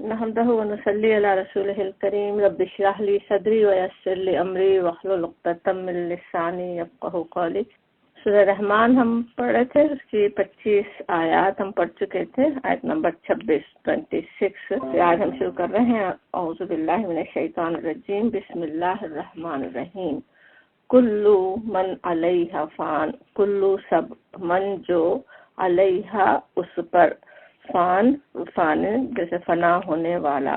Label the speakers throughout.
Speaker 1: نحمده ونصلي على رسوله الكريم رب اشرح لي صدري ويسر لي امري واحلل عقدة من لساني يفقهوا قولي۔ سورہ رحمان ہم پڑھ رہے تھے، اس کی 25 آیات ہم پڑھ چکے تھے، آیت نمبر 26 آج ہم شروع کر رہے ہیں۔ اعوذ باللہ من الشیطان الرجیم، بسم اللہ الرحمن الرحیم۔ کلو من علیہ فان، کلو سب، من جو، علیہ اس پر، فان جیسے فنا ہونے والا۔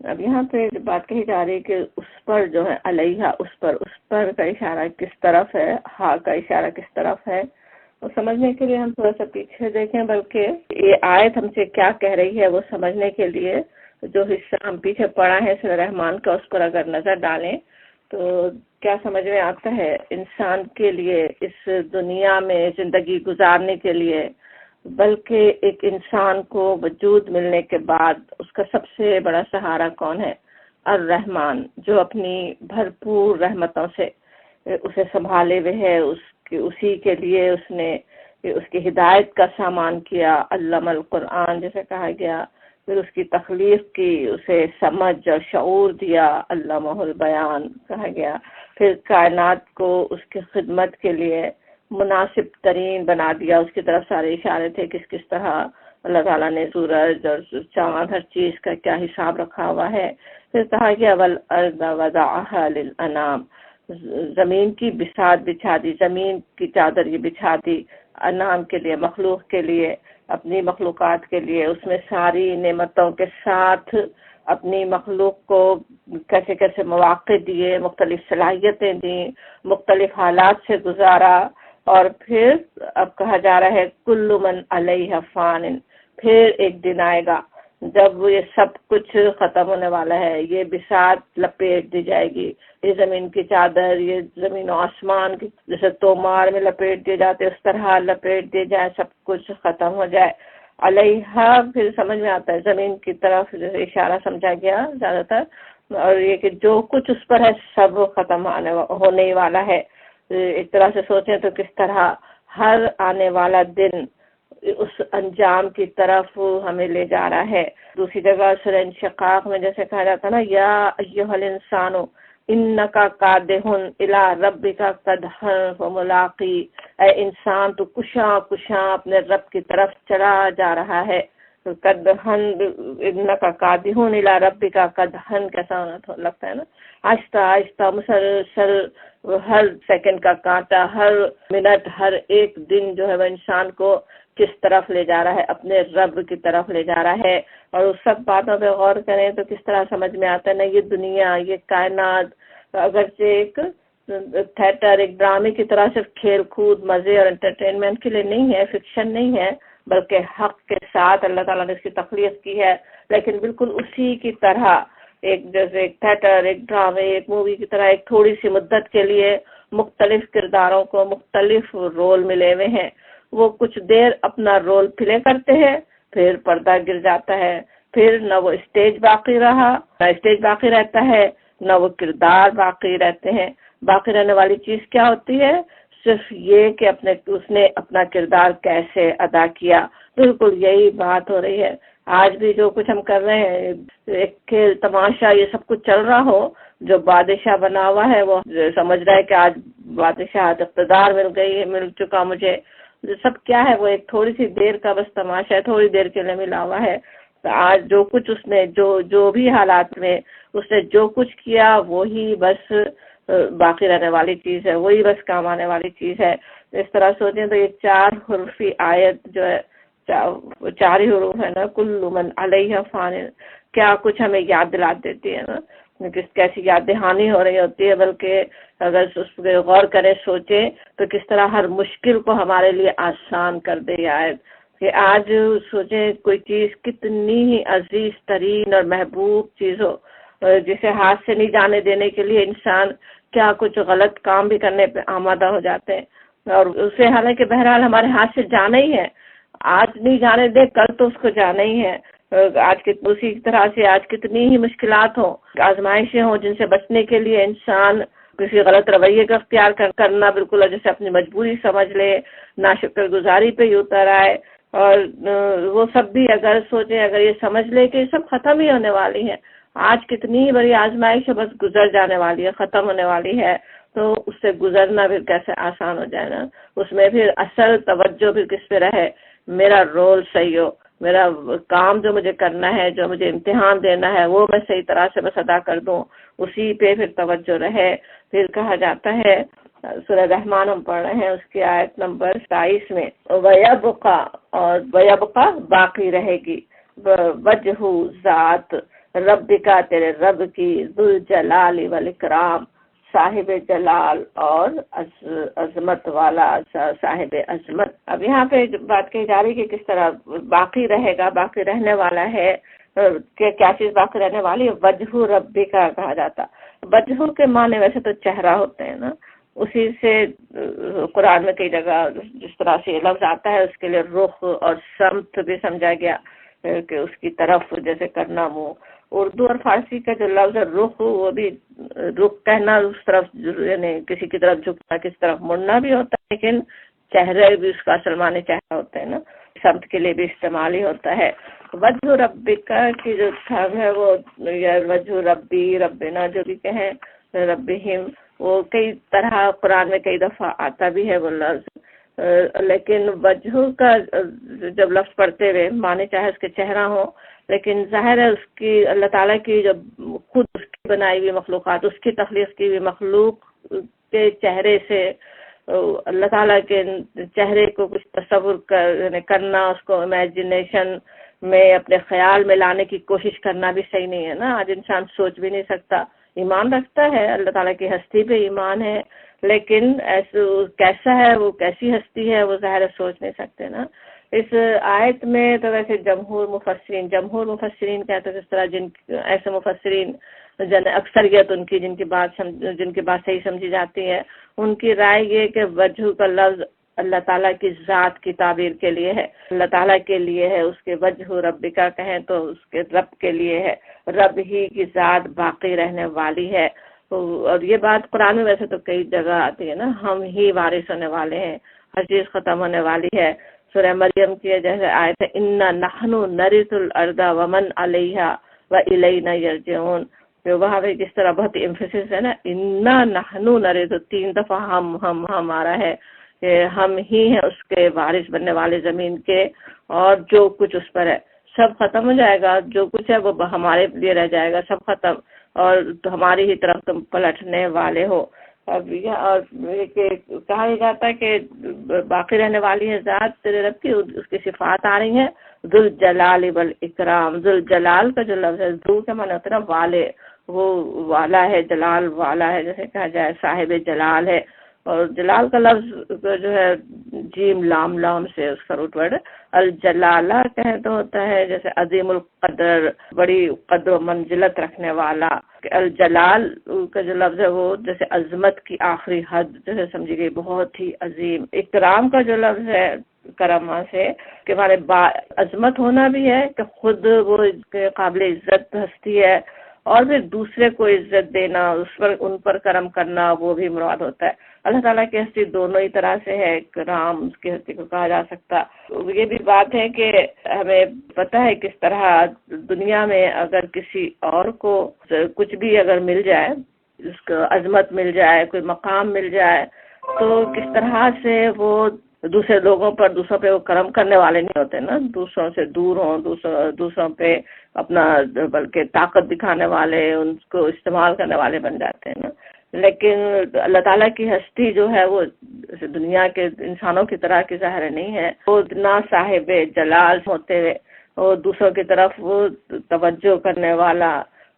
Speaker 1: اب یہاں پہ بات کہی جا رہی ہے کہ اس پر جو ہے، علیہ اس پر کا اشارہ کس طرف ہے، ہاں کا اشارہ کس طرف ہے، وہ سمجھنے کے لیے ہم تھوڑا سا پیچھے دیکھیں، بلکہ یہ آیت ہم سے کیا کہہ رہی ہے وہ سمجھنے کے لیے جو حصہ ہم پیچھے پڑھا ہے سورہ رحمان کا، اس پر اگر نظر ڈالیں تو کیا سمجھ میں آتا ہے انسان کے لیے اس دنیا میں زندگی گزارنے کے لیے، بلکہ ایک انسان کو وجود ملنے کے بعد اس کا سب سے بڑا سہارا کون ہے؟ الرحمن، جو اپنی بھرپور رحمتوں سے اسے سنبھالے ہوئے ہے، اسی کے لیے اس نے اس کی ہدایت کا سامان کیا، علم القرآن جیسے کہا گیا، پھر اس کی تخلیق کی، اسے سمجھ اور شعور دیا، علمہ البیان کہا گیا، پھر کائنات کو اس کی خدمت کے لیے مناسب ترین بنا دیا، اس کی طرف سارے اشارے تھے کس طرح اللہ تعالیٰ نے سورج اور چاند ہر چیز کا کیا حساب رکھا ہوا ہے۔ پھر کہا گیا والارض وضعها للانام، زمین کی بساط بچھا دی، زمین کی چادر یہ بچھا دی انعام کے لیے، مخلوق کے لیے، اپنی مخلوقات کے لیے، اس میں ساری نعمتوں کے ساتھ اپنی مخلوق کو کیسے کیسے مواقع دیے، مختلف صلاحیتیں دیں، مختلف حالات سے گزارا، اور پھر اب کہا جا رہا ہے کل من علیہ فان، پھر ایک دن آئے گا جب یہ سب کچھ ختم ہونے والا ہے، یہ بساط لپیٹ دی جائے گی، یہ زمین کی چادر، یہ زمین و آسمان کی جیسے تومار میں لپیٹ دیے جاتے اس طرح لپیٹ دیے جائے، سب کچھ ختم ہو جائے۔ علیہ پھر سمجھ میں آتا ہے زمین کی طرف جیسے اشارہ سمجھا گیا زیادہ تر، اور یہ کہ جو کچھ اس پر ہے سب ختم ہونے والا ہے۔ ایک طرح سے سوچیں تو کس طرح ہر آنے والا دن اس انجام کی طرف ہمیں لے جا رہا ہے۔ دوسری جگہ سورہ انشقاق میں جیسے کہا جاتا نا، یا ایھا الانسان انک کادح الی ربک کدحا فملاقی، اے انسان تو کشاں اپنے رب کی طرف چلا جا رہا ہے۔ کدحن انک کادح الی ربک کدحن کیسا لگتا ہے نا، آہستہ آہستہ مسلسل، ہر سیکنڈ کا کانٹا، ہر منٹ، ہر ایک دن جو ہے وہ انسان کو کس طرف لے جا رہا ہے، اپنے رب کی طرف لے جا رہا ہے۔ اور اس سب باتوں پہ غور کریں تو کس طرح سمجھ میں آتا ہے نا، یہ دنیا، یہ کائنات اگرچہ ایک تھیٹر، ایک ڈرامے کی طرح صرف کھیل کود، مزے اور انٹرٹینمنٹ کے لیے نہیں ہے، فکشن نہیں ہے، بلکہ حق کے ساتھ اللہ تعالیٰ نے اس کی تخلیق کی ہے، لیکن بالکل اسی کی طرح ایک جیسے ایک تھیٹر، ایک ڈرامے، ایک مووی کی طرح ایک تھوڑی سی مدت کے لیے مختلف کرداروں کو مختلف رول ملے ہوئے ہیں، وہ کچھ دیر اپنا رول پلے کرتے ہیں، پھر پردہ گر جاتا ہے، پھر نہ وہ اسٹیج باقی رہا، نہ اسٹیج باقی رہتا ہے، نہ وہ کردار باقی رہتے ہیں۔ باقی رہنے والی چیز کیا ہوتی ہے؟ صرف یہ کہ اس نے اپنا کردار کیسے ادا کیا۔ بالکل یہی بات ہو رہی ہے آج بھی، جو کچھ ہم کر رہے ہیں، ایک کھیل تماشا یہ سب کچھ چل رہا ہو، جو بادشاہ بنا ہوا ہے وہ سمجھ رہا ہے کہ آج بادشاہ اقتدار مل چکا مجھے، سب کیا ہے، وہ ایک تھوڑی سی دیر کا بس تماشا ہے، تھوڑی دیر کے لیے ملا ہوا ہے۔ تو آج جو کچھ اس نے جو بھی حالات میں اس نے جو کچھ کیا وہی بس باقی رہنے والی چیز ہے، وہی بس کام آنے والی چیز ہے۔ اس طرح سوچیں تو یہ 4 حرفی آیت جو ہے، 4 ہی حروف ہے نا، کل من علیہ فان، کیا کچھ ہمیں یاد دلا دیتی ہے نا، کیسی یاد دہانی ہو رہی ہوتی ہے، بلکہ اگر اس پہ غور کریں، سوچیں تو کس طرح ہر مشکل کو ہمارے لیے آسان کر دے آیت، کہ آج سوچیں کوئی چیز کتنی ہی عزیز ترین اور محبوب چیز ہو، جسے ہاتھ سے نہیں جانے دینے کے لیے انسان کیا کچھ غلط کام بھی کرنے پہ آمادہ ہو جاتے ہیں، اور اسے حالانکہ بہرحال ہمارے ہاتھ سے جانا ہی ہے، آج نہیں جانے دے کل تو اس کو جانا ہی ہے۔ آج اسی طرح سے آج کتنی ہی مشکلات ہوں، آزمائشیں ہوں، جن سے بچنے کے لیے انسان کسی غلط رویے کا اختیار کرنا بالکل جیسے اپنی مجبوری سمجھ لے، ناشکر گزاری پہ ہی اتر آئے، اور وہ سب بھی اگر سوچیں، اگر یہ سمجھ لے کہ یہ سب ختم ہی ہونے والی ہیں، آج کتنی بڑی آزمائش ہے بس گزر جانے والی ہے، ختم ہونے والی ہے، تو اس سے گزرنا پھر کیسے آسان ہو جائے نا. اس میں پھر اصل توجہ پھر کس پہ رہے، میرا رول صحیح ہو، میرا کام جو مجھے کرنا ہے، جو مجھے امتحان دینا ہے، وہ میں صحیح طرح سے بس ادا کر دوں، اسی پہ پھر توجہ رہے. پھر کہا جاتا ہے، سورہ رحمان ہم پڑھ رہے ہیں، اس کی آیت نمبر 27 میں، وَيَبْقَى، اور وَيَبْقَى باقی رہے گی، وجہ ذات رب کا، تیرے رب کی، ذوالجلال والاکرام، صاحب جلال اور عظمت والا، صاحب عظمت. اب یہاں پہ بات کہی جا رہی کہ کس طرح باقی رہے گا، باقی رہنے والا ہے، کہ کیا چیز باقی رہنے والی ہے؟ وجہ ربی کا کہا جاتا. وجہ کے معنی ویسے تو چہرہ ہوتے ہیں نا، اسی سے قرآن میں کئی جگہ جس طرح سے یہ لفظ آتا ہے، اس کے لیے رخ اور سمت بھی سمجھا گیا کہ اس کی طرف جیسے کرنا منہ. اردو اور فارسی کا جو لفظ ہے رخ، وہ بھی رخ کہنا اس طرف، یعنی کسی کی طرف جھکنا، کسی طرف مڑنا بھی ہوتا ہے، لیکن چہرے بھی اس کا اصل معنی چہرہ ہوتے ہیں نا، سمت کے لیے بھی استعمال ہی ہوتا ہے. وجہ ربکا کی جو تھم ہے وہ وجہ ربی، ربنا جو بھی کہیں، ربہم، وہ کئی طرح قرآن میں کئی دفعہ آتا بھی ہے وہ لفظ. لیکن وجہ کا جب لفظ پڑھتے ہوئے معنی چاہے اس کے چہرہ ہوں، لیکن ظاہر ہے اس کی اللہ تعالیٰ کی جب خود اس کی بنائی ہوئی مخلوقات، اس کی تخلیق کی ہوئی مخلوق کے چہرے سے اللہ تعالیٰ کے چہرے کو کچھ تصور کرنا، اس کو امیجنیشن میں اپنے خیال میں لانے کی کوشش کرنا بھی صحیح نہیں ہے نا. آج انسان سوچ بھی نہیں سکتا، ایمان رکھتا ہے اللہ تعالیٰ کی ہستی پہ ایمان ہے، لیکن ایسے کیسا ہے وہ، کیسی ہستی ہے وہ ظاہر سوچ نہیں سکتے نا. اس آیت میں تو ویسے جمہور مفسرین کہتے ہیں، جس طرح ایسے مفسرین اکثریت ان کی جن کی بات صحیح سمجھی جاتی ہے، ان کی رائے یہ کہ وجہ کا لفظ اللہ تعالیٰ کی ذات کی تعبیر کے لیے ہے، اللہ تعالیٰ کے لیے ہے. اس کے وجہ رب کا کہیں تو اس کے رب کے لیے ہے، رب ہی کی ذات باقی رہنے والی ہے. اور یہ بات قرآن میں ویسے تو کئی جگہ آتی ہے نا، ہم ہی وارث ہونے والے ہیں، ہر چیز ختم ہونے والی ہے. سورہ مریم کی جیسے آیت ہے، اِنَّا نَحْنُ نَرِثُ الْأَرْضَ وَمَنْ عَلَيْهَا وَإِلَيْنَا يَرْجِعُونَ. تو وہاں پہ جس طرح بہت ایمفیسس ہے نا، اِنَّا نَحْنُ نَرِثُ، 3 دفعہ ہمارا ہے، کہ ہم ہی ہیں اس کے وارث بننے والے زمین کے، اور جو کچھ اس پر ہے سب ختم ہو جائے گا، جو کچھ ہے وہ ہمارے لیے رہ جائے گا، سب ختم، اور ہماری ہی طرف تم پلٹنے والے ہو. اب یہ کہا جاتا ہے کہ باقی رہنے والی ہے ذات تیرے رب کی، اس کی صفات آ رہی ہیں، ذوالجلال والاکرام. ذوالجلال کا جو لفظ ہے، ذو کے معنی ہوتا ہے نا والے، وہ والا ہے، جلال والا ہے، جیسے کہا جائے صاحب جلال ہے. اور جلال کا لفظ جو ہے جیم لام سے اس کا روٹ ورڈ الجلالہ کہیں تو ہوتا ہے جیسے عظیم القدر، بڑی قدر و منزلت رکھنے والا. الجلال کا جو لفظ ہے وہ جیسے عظمت کی آخری حد جیسے سمجھی گئی، بہت ہی عظیم. اکرام کا جو لفظ ہے کرما سے کہ ہمارے عظمت ہونا بھی ہے، کہ خود وہ قابل عزت ہستی ہے، اور پھر دوسرے کو عزت دینا، ان پر کرم کرنا، وہ بھی مراد ہوتا ہے. اللہ تعالیٰ کی ہستی دونوں ہی طرح سے ہے، کرام اس کی ہستی کو کہا جا سکتا. یہ بھی بات ہے کہ ہمیں پتہ ہے کس طرح دنیا میں اگر کسی اور کو کچھ بھی اگر مل جائے، اس کو عظمت مل جائے، کوئی مقام مل جائے، تو کس طرح سے وہ دوسرے لوگوں پر، دوسروں پہ وہ کرم کرنے والے نہیں ہوتے نا، دوسروں سے دور ہوں، دوسروں پہ اپنا بلکہ طاقت دکھانے والے، ان کو استعمال کرنے والے بن جاتے ہیں نا. لیکن اللہ تعالیٰ کی ہستی جو ہے وہ دنیا کے انسانوں کی طرح کی ظاہر نہیں ہے، وہ اتنا صاحب جلال ہوتے ہوئے وہ دوسروں کی طرف وہ توجہ کرنے والا،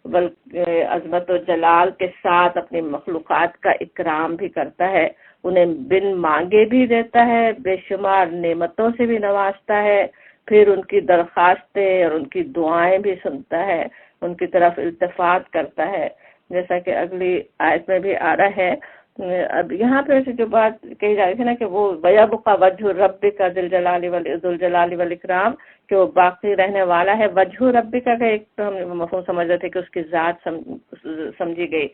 Speaker 1: بلکہ عظمت و جلال کے ساتھ اپنی مخلوقات کا اکرام بھی کرتا ہے، انہیں بن مانگے بھی دیتا ہے، بے شمار نعمتوں سے بھی نوازتا ہے، پھر ان کی درخواستیں اور ان کی دعائیں بھی سنتا ہے، ان کی طرف التفات کرتا ہے، جیسا کہ اگلی آیت میں بھی آ رہا ہے. اب یہاں پہ جو بات کہی جا رہی تھی نا کہ وہ وَيَبْقَى وَجْهُ رَبِّكَ ذُو الْجَلَالِ وَالْإِكْرَامِ، کہ وہ باقی رہنے والا ہے. وجہ ربی کا ایک تو ہم مفہوم سمجھ رہے تھے کہ اس کی ذات سمجھی گئی،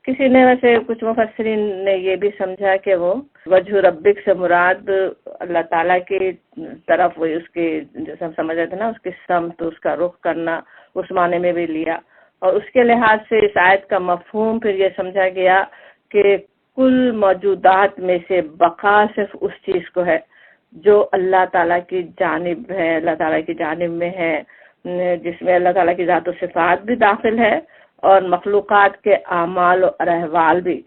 Speaker 1: کسی نے ویسے کچھ مفسرین نے یہ بھی سمجھا کہ وہ وجہ ربک سے مراد اللہ تعالیٰ کی طرف وہی اس کی جیسے ہم سمجھ رہے تھے نا اس کی سمت اس کا رخ کرنا اس معنی میں بھی لیا، اور اس کے لحاظ سے اس آیت کا مفہوم پھر یہ سمجھا گیا کہ کل موجودات میں سے بقا صرف اس چیز کو ہے جو اللہ تعالیٰ کی جانب ہے، اللہ تعالیٰ کی جانب میں ہے، جس میں اللہ تعالیٰ کی ذات و صفات بھی داخل ہے اور مخلوقات کے اعمال و احوال بھی،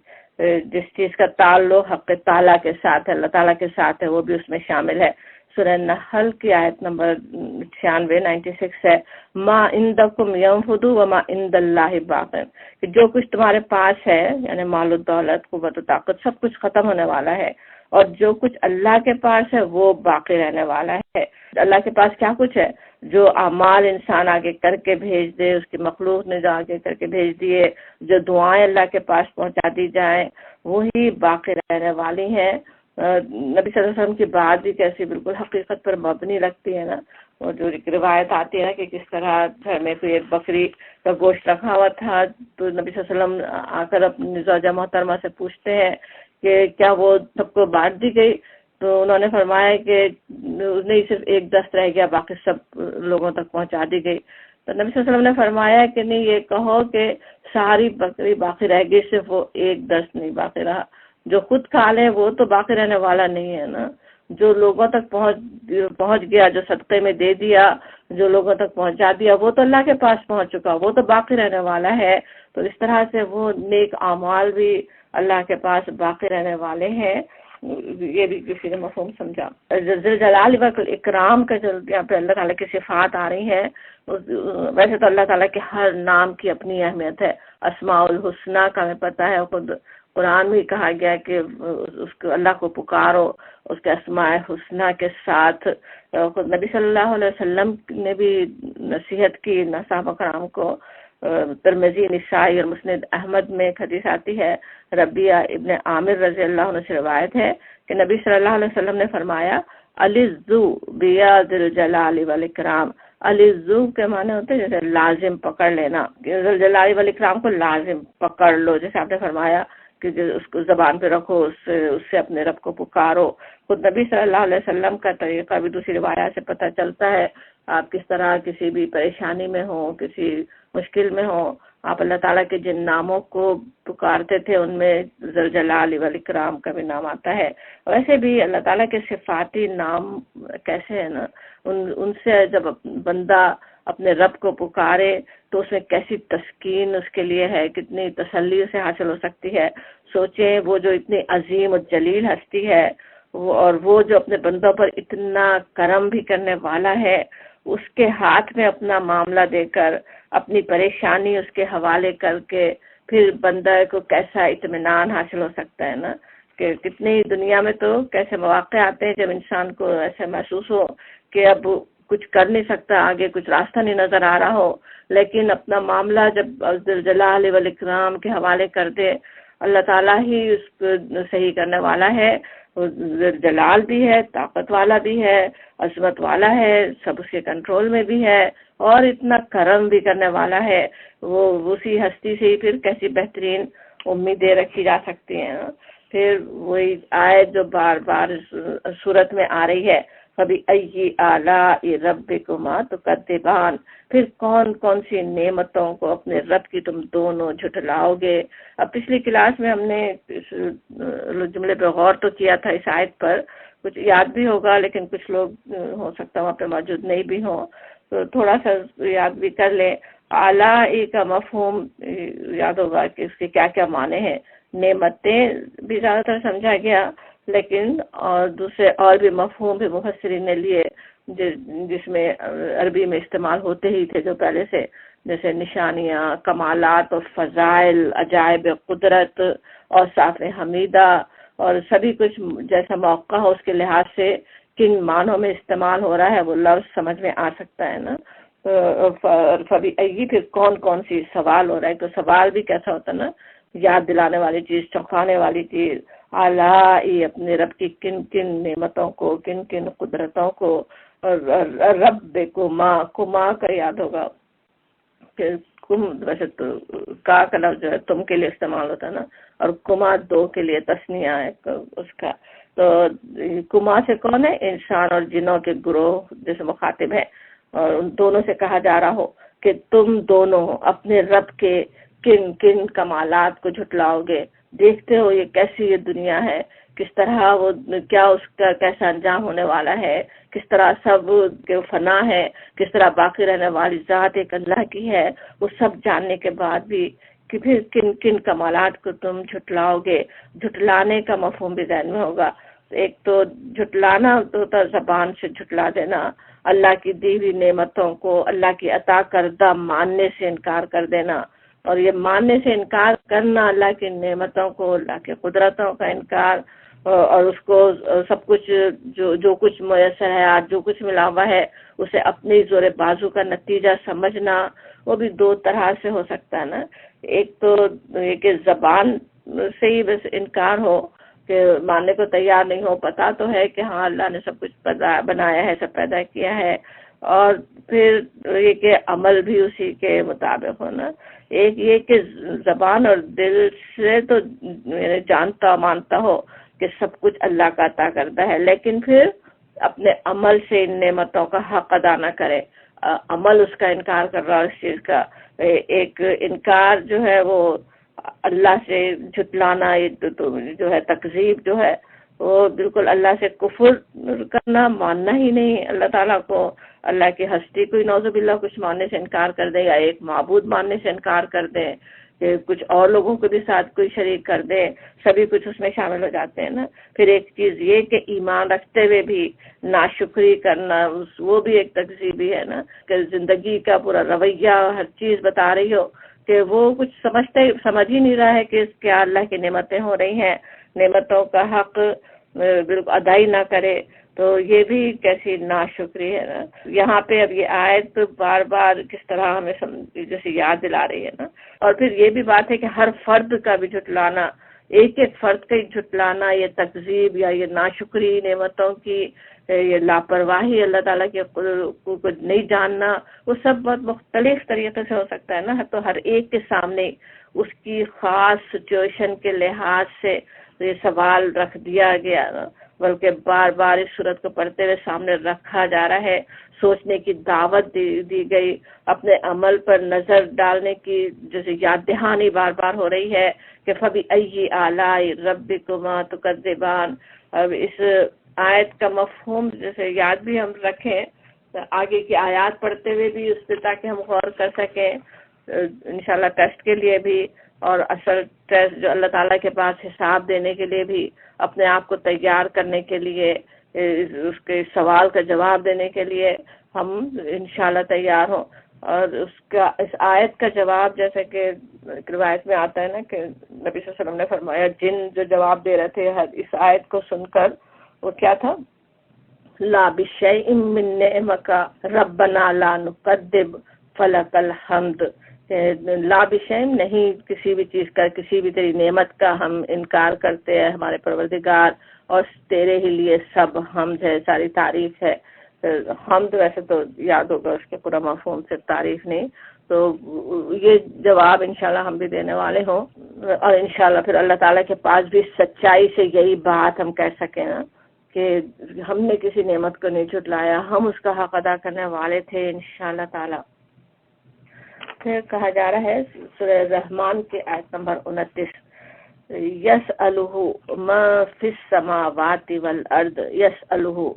Speaker 1: جس چیز کا تعلق حق تعالیٰ کے ساتھ ہے، اللہ تعالیٰ کے ساتھ ہے، وہ بھی اس میں شامل ہے۔ سورہ نحل کی آیت نمبر 96 ہے، ما عندکم ینفد وما عند اللہ باق، کہ جو کچھ تمہارے پاس ہے یعنی مال و دولت قوت و طاقت سب کچھ ختم ہونے والا ہے، اور جو کچھ اللہ کے پاس ہے وہ باقی رہنے والا ہے۔ اللہ کے پاس کیا کچھ ہے؟ جو اعمال انسان آگے کر کے بھیج دے، اس کی مخلوق نے جو آگے کر کے بھیج دیے، جو دعائیں اللہ کے پاس پہنچا دی جائیں، وہی باقی رہنے والی ہیں۔ نبی صلی اللہ علیہ وسلم کی بات بھی کیسی بالکل حقیقت پر مبنی لگتی ہے نا، اور جو ایک روایت آتی ہے نا کہ کس طرح گھر میں کوئی ایک بکری کا گوشت رکھا ہوا تھا، تو نبی صلی اللہ علیہ وسلم آ کر اپنی زوجہ محترمہ سے پوچھتے ہیں کہ کیا وہ سب کو بانٹ دی گئی؟ تو انہوں نے فرمایا کہ نہیں، صرف ایک دست رہ گیا، باقی سب لوگوں تک پہنچا دی گئی۔ تو نبی صلی اللہ علیہ وسلم نے فرمایا کہ نہیں، یہ کہو کہ ساری بکری باقی رہ گئی، صرف وہ ایک دست نہیں باقی رہا۔ جو خود کھا لیں وہ تو باقی رہنے والا نہیں ہے نا، جو لوگوں تک پہنچ گیا، جو صدقے میں دے دیا، جو لوگوں تک پہنچا دیا، وہ تو اللہ کے پاس پہنچ چکا، وہ تو باقی رہنے والا ہے۔ تو اس طرح سے وہ نیک اعمال بھی اللہ کے پاس باقی رہنے والے ہیں، یہ بھی کسی نے مفہوم سمجھا۔ ذل جلال والاکرام کا جو یہاں پہ اللہ تعالیٰ کی صفات آ رہی ہیں، ویسے تو اللہ تعالیٰ کے ہر نام کی اپنی اہمیت ہے، اسماء الحسنہ کا ہمیں پتہ ہے، خود قرآن میں کہا گیا کہ اس کو اللہ کو پکارو اس کے اسماء حسنہ کے ساتھ۔ خود نبی صلی اللہ علیہ وسلم نے بھی نصیحت کی صحابہ کرام کو۔ ترمذی، نسائی اور مسند احمد میں ایک حدیث آتی ہے، ربیہ ابن عامر رضی اللہ عنہ سے روایت ہے کہ نبی صلی اللہ علیہ وسلم نے فرمایا، الذو بیاد الجلال والاکرام۔ الذو کے معنی ہوتے ہیں جیسے لازم پکڑ لینا، ذل جلال والاکرام کو لازم پکڑ لو، جیسے آپ نے فرمایا کہ اس کو زبان پہ رکھو، اس سے اپنے رب کو پکارو۔ خود نبی صلی اللہ علیہ وسلم کا طریقہ بھی دوسری روایات سے پتہ چلتا ہے، آپ کس طرح کسی بھی پریشانی میں ہوں، کسی مشکل میں ہوں، آپ اللہ تعالیٰ کے جن ناموں کو پکارتے تھے ان میں ذل جلال والاکرام کا بھی نام آتا ہے۔ ویسے بھی اللہ تعالیٰ کے صفاتی نام کیسے ہیں نا، ان سے جب بندہ اپنے رب کو پکارے تو اس میں کیسی تسکین اس کے لیے ہے، کتنی تسلی اسے حاصل ہو سکتی ہے۔ سوچیں وہ جو اتنی عظیم و جلیل ہستی ہے، اور وہ جو اپنے بندوں پر اتنا کرم بھی کرنے والا ہے، اس کے ہاتھ میں اپنا معاملہ دے کر اپنی پریشانی اس کے حوالے کر کے پھر بندہ کو کیسا اطمینان حاصل ہو سکتا ہے نا، کہ کتنی دنیا میں تو کیسے مواقع آتے ہیں جب انسان کو ایسے محسوس ہو کہ اب کچھ کر نہیں سکتا، آگے کچھ راستہ نہیں نظر آ رہا ہو، لیکن اپنا معاملہ جب ذل جلال والاکرام کے حوالے کر دے، اللہ تعالیٰ ہی اس کو صحیح کرنے والا ہے، جلال بھی ہے، طاقت والا بھی ہے، عظمت والا ہے، سب اس کے کنٹرول میں بھی ہے، اور اتنا کرم بھی کرنے والا ہے۔ وہ اسی ہستی سے ہی پھر کیسی بہترین امیدیں رکھی جا سکتی ہیں۔ پھر وہی آیت جو بار بار صورت میں آ رہی ہے، فَبِأَيِّ آلَاءِ رَبِّكُمَا تُكَذِّبَانِ، پھر کون کون سی نعمتوں کو اپنے رب کی تم دونوں جھٹلاؤ گے۔ اب پچھلی کلاس میں ہم نے اس جملے پہ غور تو کیا تھا، اس آیت پر کچھ یاد بھی ہوگا، لیکن کچھ لوگ ہو سکتا ہے وہاں پہ موجود نہیں بھی ہوں، تو تھوڑا سا یاد بھی کر لیں۔ اعلیٰ کا مفہوم یاد ہوگا کہ اس کے کیا کیا معنی ہیں۔ نعمتیں بھی زیادہ تر سمجھا گیا، لیکن اور دوسرے اور بھی مفہوم بھی مفسرین نے لیے جس میں عربی میں استعمال ہوتے ہی تھے جو پہلے سے، جیسے نشانیاں، کمالات اور فضائل، عجائب قدرت اور صاف حمیدہ، اور سبھی کچھ جیسا موقع ہو اس کے لحاظ سے کن معنوں میں استعمال ہو رہا ہے وہ لفظ سمجھ میں آ سکتا ہے نا۔ پھر کون کون سی سوال ہو رہا ہے، تو سوال بھی کیسا ہوتا ہے نا، یاد دلانے والی چیز، چونکانے والی چیز۔ اعلیٰ اپنے رب کی کن کن نعمتوں کو، کن کن قدرتوں کو، اور رب کما کا یاد ہوگا کہ کم ویسے تو کا لفظ جو ہے تم کے لیے استعمال ہوتا ہے نا، اور کما دو کے لیے تسنیہ ہے اس کا. تو کما سے کون ہے؟ انسان اور جنوں کے گروہ جیسے مخاطب ہے، اور ان دونوں سے کہا جا رہا ہو کہ تم دونوں اپنے رب کے کن کن کمالات کو جھٹلاؤ گے. دیکھتے ہو یہ کیسی یہ دنیا ہے، کس طرح وہ کیا اس کا کیسا انجام ہونے والا ہے، کس طرح سب کے فنا ہے، کس طرح باقی رہنے والی ذات ایک اللہ کی ہے. وہ سب جاننے کے بعد بھی کہ پھر کن کن کمالات کو تم جھٹلاؤ گے. جھٹلانے کا مفہوم بھی ذہن میں ہوگا. ایک تو جھٹلانا تو زبان سے جھٹلا دینا، اللہ کی دی ہوئی نعمتوں کو اللہ کی عطا کردہ ماننے سے انکار کر دینا، اور یہ ماننے سے انکار کرنا اللہ کی نعمتوں کو، اللہ کی قدرتوں کا انکار، اور اس کو سب کچھ جو کچھ میسر ہے آج جو کچھ ملا ہوا ہے اسے اپنی زور بازو کا نتیجہ سمجھنا. وہ بھی دو طرح سے ہو سکتا ہے نا. ایک تو یہ کہ زبان سے ہی بس انکار ہو کہ ماننے کو تیار نہیں ہو، پتا تو ہے کہ ہاں اللہ نے سب کچھ بنایا ہے، سب پیدا کیا ہے، اور پھر یہ کہ عمل بھی اسی کے مطابق ہونا. ایک یہ کہ زبان اور دل سے تو جانتا مانتا ہو کہ سب کچھ اللہ کا عطا کرتا ہے، لیکن پھر اپنے عمل سے ان نعمتوں کا حق ادا نہ کرے. عمل اس کا انکار کر رہا ہے اس چیز کا. ایک انکار جو ہے وہ اللہ سے جھٹلانا جو ہے، تکذیب جو ہے وہ بالکل اللہ سے کفر کرنا، ماننا ہی نہیں اللہ تعالیٰ کو، اللہ کی ہستی کو نعوذ باللہ کچھ ماننے سے انکار کر دے، یا ایک معبود ماننے سے انکار کر دے، کہ کچھ اور لوگوں کو بھی ساتھ کوئی شریک کر دے، سبھی کچھ اس میں شامل ہو جاتے ہیں نا. پھر ایک چیز یہ کہ ایمان رکھتے ہوئے بھی ناشکری کرنا، وہ بھی ایک تکذیبی ہے نا، کہ زندگی کا پورا رویہ ہر چیز بتا رہی ہو کہ وہ کچھ سمجھ ہی نہیں رہا ہے کہ کیا اللہ کی نعمتیں ہو رہی ہیں، نعمتوں کا حق بالکل ادائی نہ کرے. تو یہ بھی کیسی ناشکری ہے نا. یہاں پہ اب یہ آیت بار بار کس طرح ہمیں جیسے یاد دلا رہی ہے نا. اور پھر یہ بھی بات ہے کہ ہر فرد کا بھی جھٹلانا، ایک ایک فرد کا جھٹلانا، یہ تکذیب یا یہ ناشکری نعمتوں کی، یہ لاپرواہی اللہ تعالیٰ کے کو نہیں جاننا، وہ سب بہت مختلف طریقے سے ہو سکتا ہے نا. تو ہر ایک کے سامنے اس کی خاص سچویشن کے لحاظ سے یہ سوال رکھ دیا گیا نا، بلکہ بار بار اس صورت کو پڑھتے ہوئے سامنے رکھا جا رہا ہے. سوچنے کی دعوت دی گئی، اپنے عمل پر نظر ڈالنے کی جیسے یاد دہانی بار بار ہو رہی ہے کہ فَبِأَيِّ آلَاءِ رَبِّكُمَا تُكَذِّبَانِ. اب اس آیت کا مفہوم جیسے یاد بھی ہم رکھیں، آگے کی آیات پڑھتے ہوئے بھی اس پہ تاکہ ہم غور کر سکیں انشاءاللہ ٹیسٹ کے لیے بھی، اور اصل ٹیسٹ جو اللہ تعالیٰ کے پاس حساب دینے کے لیے بھی، اپنے آپ کو تیار کرنے کے لیے، اس کے سوال کا جواب دینے کے لیے ہم انشاءاللہ تیار ہوں. اور اس آیت کا جواب جیسے کہ روایت میں آتا ہے نا کہ نبی صلی اللہ علیہ وسلم نے فرمایا، جن جو جواب دے رہے تھے اس آیت کو سن کر، وہ کیا تھا؟ لا بشیء من نعمک ربنا لا نکذب فلک الحمد. لا بشیء، نہیں کسی بھی چیز کا، کسی بھی تیری نعمت کا ہم انکار کرتے ہیں ہمارے پروردگار، اور تیرے ہی لیے سب حمد ہے، ساری تعریف ہے. حمد ویسے تو یاد ہوگا اس کے پورا مفہوم صرف تعریف نہیں. تو یہ جواب انشاءاللہ ہم بھی دینے والے ہوں، اور انشاءاللہ پھر اللہ تعالیٰ کے پاس بھی سچائی سے یہی بات ہم کہہ سکیں نا کہ ہم نے کسی نعمت کو نہیں جھٹلایا، ہم اس کا حق ادا کرنے والے تھے انشاءاللہ تعالیٰ. پھر کہا جا رہا ہے سورہ رحمان کے آیت نمبر 29، یسألہ ما فی السماوات والارض. یسألہ،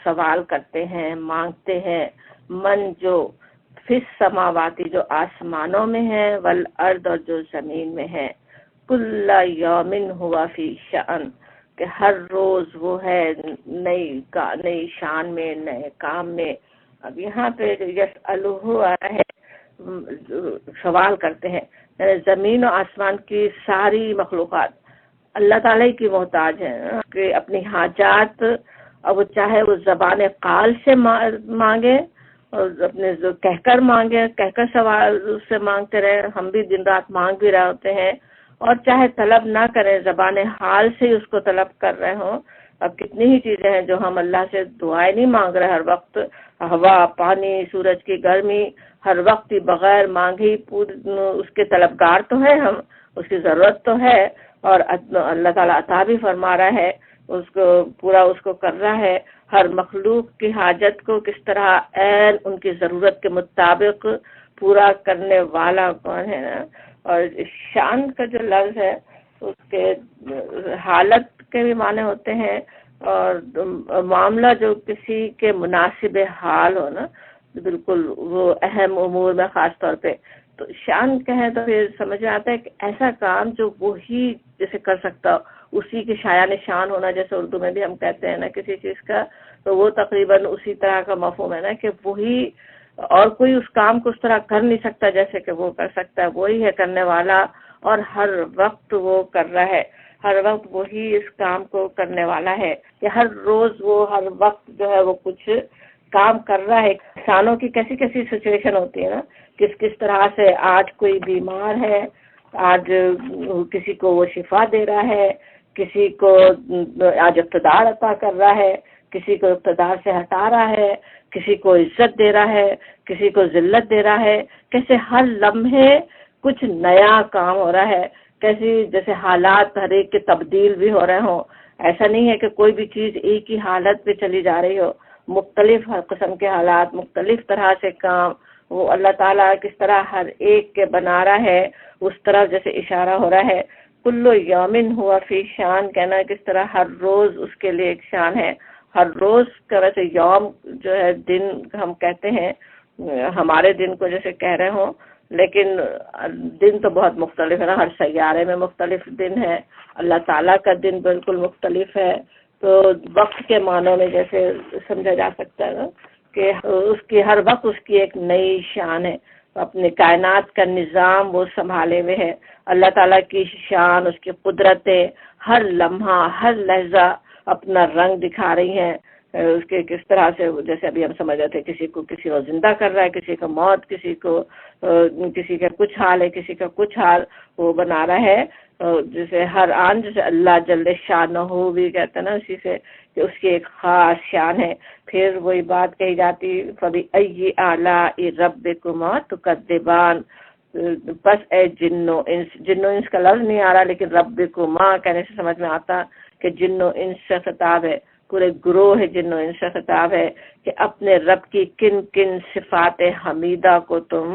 Speaker 1: سوال کرتے ہیں، مانگتے ہیں، من جو فی السماواتی، جو آسمانوں میں ہے، والارض، اور جو زمین میں ہے. کل یوم ہوا فی شأن، کہ ہر روز وہ ہے نئی شان میں، نئے کام میں. اب یہاں پہ یسألہ آ رہا ہے، سوال کرتے ہیں، یعنی زمین و آسمان کی ساری مخلوقات اللہ تعالیٰ کی محتاج ہیں کہ اپنی حاجات، اب وہ چاہے وہ زبان قال سے مانگے، اور اپنے کہہ کر مانگے، کہہ کر سوال سے مانگتے رہے، ہم بھی دن رات مانگ بھی رہے ہوتے ہیں، اور چاہے طلب نہ کریں، زبان حال سے ہی اس کو طلب کر رہے ہوں. اب کتنی ہی چیزیں ہیں جو ہم اللہ سے دعائیں نہیں مانگ رہے ہر وقت، ہوا، پانی، سورج کی گرمی، ہر وقت بغیر مانگے اس کے طلبگار تو ہے ہم، اس کی ضرورت تو ہے، اور اللہ تعالیٰ عطا بھی فرما رہا ہے، اس کو پورا اس کو کر رہا ہے۔ ہر مخلوق کی حاجت کو کس طرح عین ان کی ضرورت کے مطابق پورا کرنے والا کون ہے نا۔ اور شان کا جو لفظ ہے اس کے حالت کے بھی معنی ہوتے ہیں، اور معاملہ جو کسی کے مناسب حال ہو نا، بالکل وہ اہم امور میں خاص طور پہ، تو شان کہیں تو پھر سمجھ میں آتا ہے کہ ایسا کام جو وہی جیسے کر سکتا ہو، اسی کے شایان شان ہونا، جیسے اردو میں بھی ہم کہتے ہیں نا کسی چیز کا، تو وہ تقریباً اسی طرح کا مفہوم ہے نا کہ وہی، اور کوئی اس کام کو اس طرح کر نہیں سکتا جیسے کہ وہ کر سکتا ہے، وہی ہے کرنے والا، اور ہر وقت وہ کر رہا ہے، ہر وقت وہی اس کام کو کرنے والا ہے، کہ ہر روز وہ ہر وقت جو ہے وہ کچھ کام کر رہا ہے۔ انسانوں کی کیسی کیسی سچویشن ہوتی ہے نا، کس طرح سے آج کوئی بیمار ہے، آج کسی کو وہ شفا دے رہا ہے، کسی کو آج اقتدار عطا کر رہا ہے، کسی کو اقتدار سے ہٹا رہا ہے، کسی کو عزت دے رہا ہے، کسی کو ذلت دے رہا ہے، کیسے ہر لمحے کچھ نیا کام ہو رہا ہے، کیسی جیسے حالات ہر ایک کے تبدیل بھی ہو رہے ہوں، ایسا نہیں ہے کہ کوئی بھی چیز ایک ہی حالت پہ چلی جا رہی ہو، مختلف قسم کے حالات، مختلف طرح سے کام، وہ اللہ تعالیٰ کس طرح ہر ایک کے بنا رہا ہے، اس طرح جیسے اشارہ ہو رہا ہے کلو یومن ہوا فی شان، کہنا کس طرح ہر روز اس کے لیے ایک شان ہے۔ ہر روز کا ویسے یوم جو ہے دن ہم کہتے ہیں، ہمارے دن کو جیسے کہہ رہے ہوں، لیکن دن تو بہت مختلف ہے نا، ہر سیارے میں مختلف دن ہے، اللہ تعالیٰ کا دن بالکل مختلف ہے، تو وقت کے معنوں میں جیسے سمجھا جا سکتا ہے نا کہ اس کی ہر وقت اس کی ایک نئی شان ہے، اپنے کائنات کا نظام وہ سنبھالے ہوئے ہے، اللہ تعالیٰ کی شان، اس کی قدرتیں ہر لمحہ ہر لہجہ اپنا رنگ دکھا رہی ہیں، اس کے کس طرح سے جیسے ابھی ہم سمجھ رہے تھے کسی کو زندہ کر رہا ہے، کسی کو موت، کسی کا کچھ حال ہے، کسی کا کچھ حال وہ بنا رہا ہے، جیسے ہر آن جیسے اللہ جل شانہ بھی کہتے ہیں نا، اسی سے کہ اس کی ایک خاص شان ہے۔ پھر وہی بات کہی جاتی فَبِأَيِّ آلَاءِ رَبِّكُمَا تُكَذِّبَانِ، بس اے جن و انس کا لفظ نہیں آ رہا، لیکن ربکما کہنے سے سمجھ میں آتا کہ جن و انس سے خطاب ہے، پورے گروہ جن و انس سے خطاب ہے کہ اپنے رب کی کن کن صفات حمیدہ کو تم،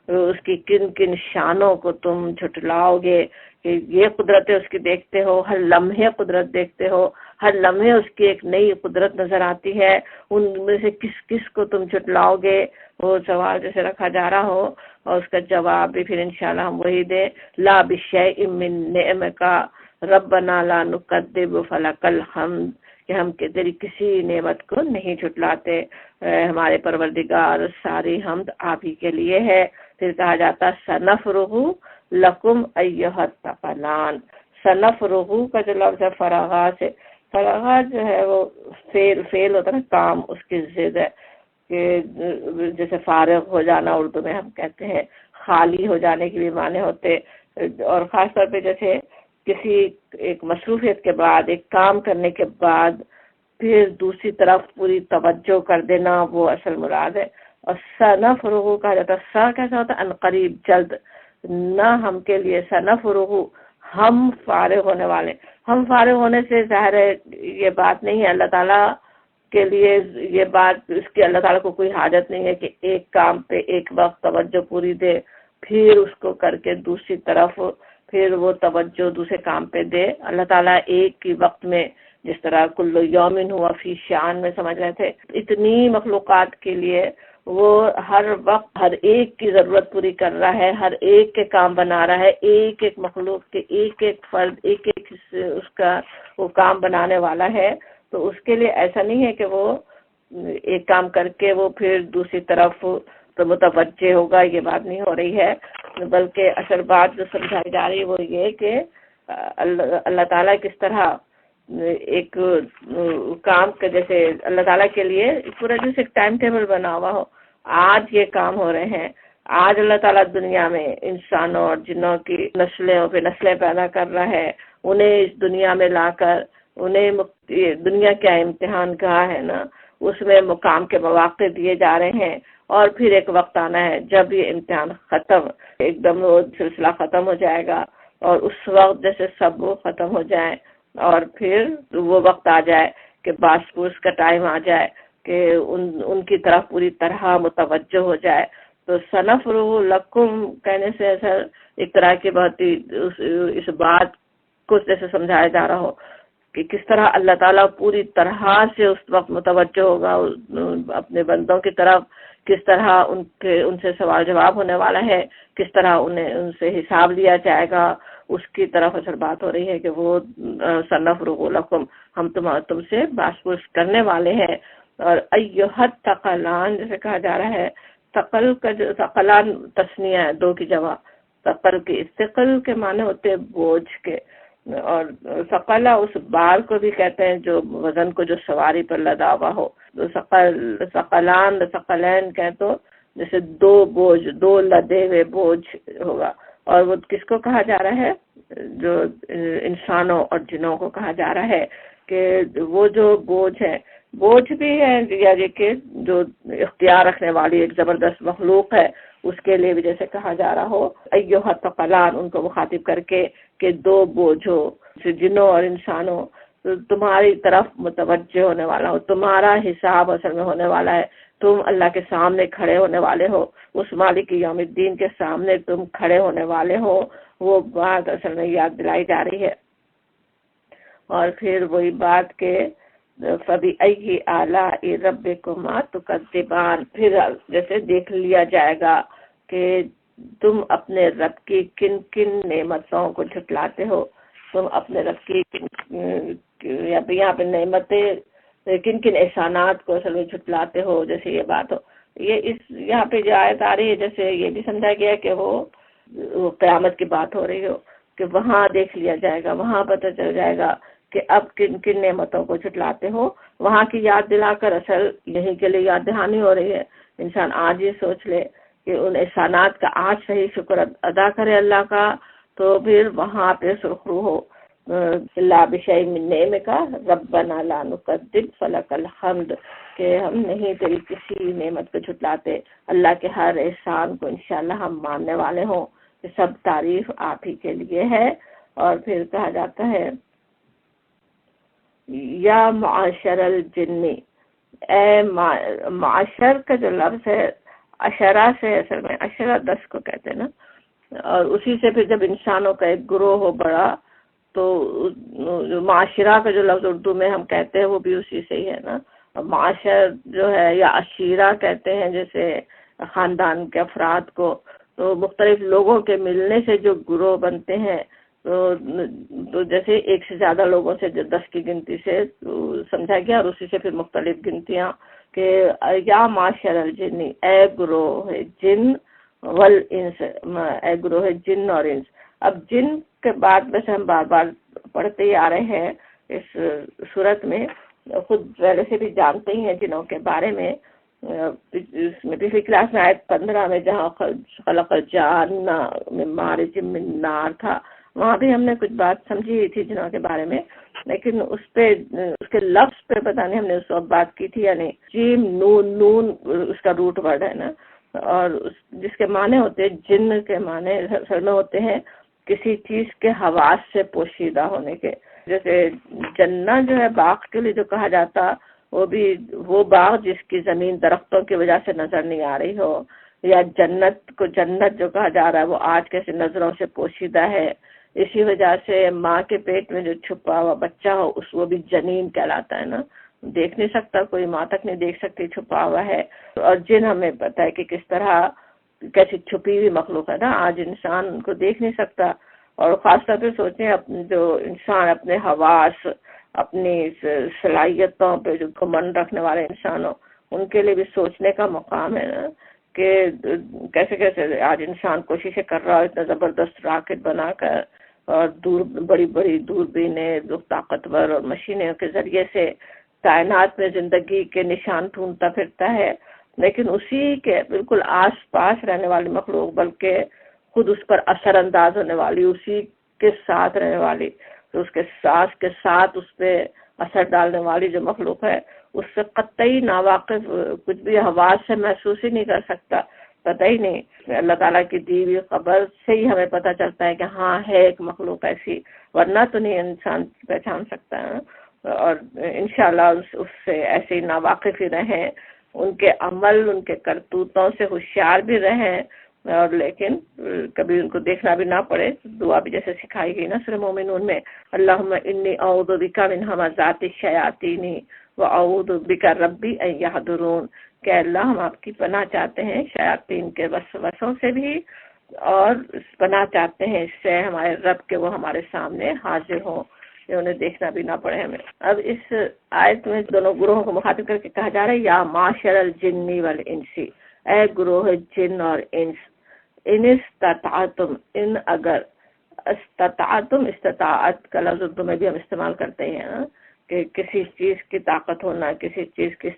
Speaker 1: اس کی کن کن شانوں کو تم جھٹلاؤ گے، کہ یہ قدرتیں اس کی دیکھتے ہو، ہر لمحے قدرت دیکھتے ہو، ہر لمحے اس کی ایک نئی قدرت نظر آتی ہے، ان میں سے کس کس کو تم جھٹلاؤ گے، وہ سوال جیسے رکھا جا رہا ہو، اور اس کا جواب بھی پھر انشاءاللہ ہم وہی دیں، لا بشیء من نعمک ربنا لا نکذب فلک الحمد، کہ ہم تیری کسی نعمت کو نہیں جھٹلاتے، ہمارے پروردگار ساری حمد آپ ہی کے لیے ہے۔ پھر کہا جاتا سنفرغ لکم ایھا الثقلان، سنفرغ کا جو لفظ ہے فراغا سے، فراغا جو ہے وہ فعل ہوتا ہے نا، کام، اس کی ضد ہے، کہ جیسے فارغ ہو جانا اردو میں ہم کہتے ہیں، خالی ہو جانے کے بھی معنی ہوتے، اور خاص طور پہ جیسے کسی ایک مصروفیت کے بعد، ایک کام کرنے کے بعد پھر دوسری طرف پوری توجہ کر دینا، وہ اصل مراد ہے۔ اور سنفرغ کہا جاتا ہے، سا کیسا ہوتا ہے، ان قریب، جلد، نہ ہم کے لیے، سنفرغ ہم فارغ ہونے والے، ہم فارغ ہونے سے ظاہر ہے یہ بات نہیں ہے، اللہ تعالیٰ کے لیے یہ بات، اس کی اللہ تعالیٰ کو کوئی حاجت نہیں ہے کہ ایک کام پہ ایک وقت توجہ پوری دے، پھر اس کو کر کے دوسری طرف پھر وہ توجہ دوسرے کام پہ دے۔ اللہ تعالیٰ ایک ہی وقت میں، جس طرح کل یومن ہوا فی شان میں سمجھ رہے تھے، اتنی مخلوقات کے لیے وہ ہر وقت ہر ایک کی ضرورت پوری کر رہا ہے، ہر ایک کے کام بنا رہا ہے، ایک ایک مخلوق کے ایک ایک فرد، ایک ایک اس کا وہ کام بنانے والا ہے، تو اس کے لیے ایسا نہیں ہے کہ وہ ایک کام کر کے وہ پھر دوسری طرف تو متوجہ ہوگا، یہ بات نہیں ہو رہی ہے، بلکہ اصل بات جو سمجھائی جا رہی ہے وہ یہ کہ اللہ تعالیٰ کس طرح ایک کام کا، جیسے اللہ تعالیٰ کے لیے پورا جیسے ایک ٹائم ٹیبل بنا ہوا ہو، آج یہ کام ہو رہے ہیں، آج اللہ تعالیٰ دنیا میں انسانوں اور جنوں کی نسلیں پیدا کر رہا ہے، انہیں اس دنیا میں لا کر، انہیں دنیا کیا امتحان گاہ ہے نا، اس میں مقام کے مواقع دیے جا رہے ہیں، اور پھر ایک وقت آنا ہے جب یہ امتحان ختم، ایک دم وہ سلسلہ ختم ہو جائے گا، اور اس وقت جیسے سب وہ ختم ہو جائیں، اور پھر وہ وقت آ جائے کہ باس پوس کا ٹائم آ جائے کہ ان کی طرف پوری طرح متوجہ ہو جائے. تو سنفرغ لکم کہنے سے ایسا ایک طرح کی بہت ہی اس بات کو جیسے سمجھایا جا رہا ہو کہ کس طرح اللہ تعالیٰ پوری طرح سے اس وقت متوجہ ہوگا اپنے بندوں کی طرف، کس طرح ان سے سوال جواب ہونے والا ہے، کس طرح ان سے حساب لیا جائے گا، اس کی طرف اصل بات ہو رہی ہے کہ وہ سنفرغ لکم، ہم تم سے باس پوس کرنے والے ہیں. اور ایھا الثقلان جیسے کہا جا رہا ہے، ثقل کا جو ثقلان تثنیہ ہے، دو کی جمع، ثقل کی ثقل کے معنی ہوتے ہیں بوجھ کے، اور ثقلہ اس بار کو بھی کہتے ہیں جو وزن کو جو سواری پر لدا ہوا ہو. تو ثقلان ثقلین کہیں تو جیسے دو بوجھ، دو لدے ہوئے بوجھ ہوگا. اور وہ کس کو کہا جا رہا ہے؟ جو انسانوں اور جنوں کو کہا جا رہا ہے کہ وہ جو بوجھ ہے، بوجھ بھی ہے یعنی کہ جو اختیار رکھنے والی ایک زبردست مخلوق ہے، اس کے لیے بھی جیسے کہا جا رہا ہو ایھا الثقلان، ان کو مخاطب کر کے کہ دو بوجھو جنوں اور انسانوں، تمہاری طرف متوجہ ہونے والا ہو، تمہارا حساب اصل میں ہونے والا ہے، تم اللہ کے سامنے کھڑے ہونے والے ہو، اس مالک یوم الدین کے سامنے تم کھڑے ہونے والے ہو. وہ بات اصل میں یاد دلائی جا رہی ہے. اور پھر وہی بات کہ فَبِأَيِّ آلَاءِ رَبِّكُمَا تُكَذِّبَانِ، پھر جیسے دیکھ لیا جائے گا کہ تم اپنے رب کی کن کن نعمتوں کو جھٹلاتے ہو. تم اپنے رب کی یہاں پہ نعمتیں کن کن احسانات کو اصل میں جھٹلاتے ہو، جیسے یہ بات ہو. یہاں پہ جو آیت آ رہی ہے جیسے یہ بھی سمجھا گیا کہ وہ قیامت کی بات ہو رہی ہو کہ وہاں دیکھ لیا جائے گا، وہاں پتہ چل جائے گا کہ اب کن کن نعمتوں کو جھٹلاتے ہو. وہاں کی یاد دلا کر اصل یہیں کے لیے یاد دہانی ہو رہی ہے. انسان آج یہ سوچ لے کہ ان احسانات کا آج صحیح شکر ادا کرے اللہ کا، تو پھر وہاں پہ سرخرو ہو. اللہ بشیء من نعمک ربنا لا نکذب فلک الحمد، کہ ہم نہیں تیری کسی نعمت کو جھٹلاتے، اللہ کے ہر احسان کو انشاءاللہ ہم ماننے والے ہوں، کہ سب تعریف آپ ہی کے لیے ہے. اور پھر کہا جاتا ہے یا معاشر الجن، اے معاشر کا جو لفظ ہے عشرہ سے، اصل میں عشرہ 10 کو کہتے ہیں نا، اور اسی سے پھر جب انسانوں کا ایک گروہ ہو بڑا تو معاشرہ کا جو لفظ اردو میں ہم کہتے ہیں وہ بھی اسی سے ہی ہے نا. معاشر جو ہے یا عشیرہ کہتے ہیں جیسے خاندان کے افراد کو، تو مختلف لوگوں کے ملنے سے جو گروہ بنتے ہیں، تو جیسے ایک سے زیادہ لوگوں سے جو 10 کی گنتی سے سمجھا گیا، اور اسی سے پھر مختلف گنتیاں کہ یا معاشر الجن، اے گروہ جن والانس، اے گروہ جن اور انس. اب جن کے بعد ویسے ہم بار بار پڑھتے ہی آ رہے ہیں اس صورت میں، خود پہلے سے بھی جانتے ہی ہیں جنوں کے بارے میں. اس میں پچھلی کلاس میں آیت 15 میں جہاں خلق الجان من مارج من نار تھا، وہاں بھی ہم نے کچھ بات سمجھی تھی جنوں کے بارے میں، لیکن اس کے لفظ پہ پتہ نہیں ہم نے اس وقت بات کی تھی یا نہیں. جیم نون اس کا روٹ ورڈ ہے نا، اور جس کے معنی ہوتے ہیں جن کے معنی اصل میں ہوتے ہیں کسی چیز کے حواس سے پوشیدہ ہونے کے. جیسے جنت جو ہے باغ کے لیے جو کہا جاتا، وہ بھی وہ باغ جس کی زمین درختوں کی وجہ سے نظر نہیں آ رہی ہو، یا جنت کو جنت جو کہا جا رہا ہے وہ آج کیسے نظروں سے پوشیدہ ہے. اسی وجہ سے ماں کے پیٹ میں جو چھپا ہوا بچہ ہو وہ بھی جنین کہلاتا ہے نا، دیکھ نہیں سکتا کوئی، ماں تک نہیں دیکھ سکتی، چھپا ہوا ہے. اور جن ہمیں پتہ ہے کہ کس طرح کیسی چھپی ہوئی مخلوق ہے نا، آج انسان کو دیکھ نہیں سکتا. اور خاص طور پہ سوچیں اپنے جو انسان اپنے حواس، اپنی صلاحیتوں پہ جو گھمنڈ رکھنے والے انسان ہو، ان کے لیے بھی سوچنے کا مقام ہے نا کہ کیسے کیسے آج انسان کوششیں کر رہا ہے اتنا زبردست راکٹ بنا کر، اور بڑی بڑی دوربینیں طاقتور اور مشینوں کے ذریعے سے کائنات میں زندگی کے نشان ڈھونڈتا پھرتا ہے. لیکن اسی کے بالکل آس پاس رہنے والی مخلوق، بلکہ خود اس پر اثر انداز ہونے والی، اسی کے ساتھ رہنے والی، تو اس کے ساتھ اس پہ اثر ڈالنے والی جو مخلوق ہے اس سے قطعی ناواقف، کچھ بھی حواس سے محسوس ہی نہیں کر سکتا، پتہ ہی نہیں۔ اللہ تعالیٰ کی دی ہوئی خبر سے ہی ہمیں پتہ چلتا ہے کہ ہاں ہے ایک مخلوق ایسی، ورنہ تو نہیں انسان پہچان سکتا ہے۔ اور انشاءاللہ اس سے ایسے ہی ناواقف ہی رہیں، ان کے عمل، ان کے کرتوتوں سے ہوشیار بھی رہیں، اور لیکن کبھی ان کو دیکھنا بھی نہ پڑے۔ دعا بھی جیسے سکھائی گئی نا سورہ مومنون میں، اللہم انی اعوذ بک من ھمزات الشیاطین واعوذ بک ربی ان یحضرون، کہ اللہ ہم آپ کی پناہ چاہتے ہیں شیاطین کے وسوسوں سے بھی، اور پناہ چاہتے ہیں اس سے ہمارے رب کے وہ ہمارے سامنے حاضر ہوں، کہ انہیں دیکھنا بھی نہ پڑے ہمیں۔ اب اس آیت میں دونوں گروہوں کو مخاطب کر کے کہا جا رہا ہے یا معاشر الجن والانس، اے گروہ جن اور انس، ان استطعتم، ان اگر، استطعتم، استطاعت کا لفظ اردو میں بھی ہم استعمال کرتے ہیں نا، کہ کسی چیز کی طاقت ہونا، کسی چیز کی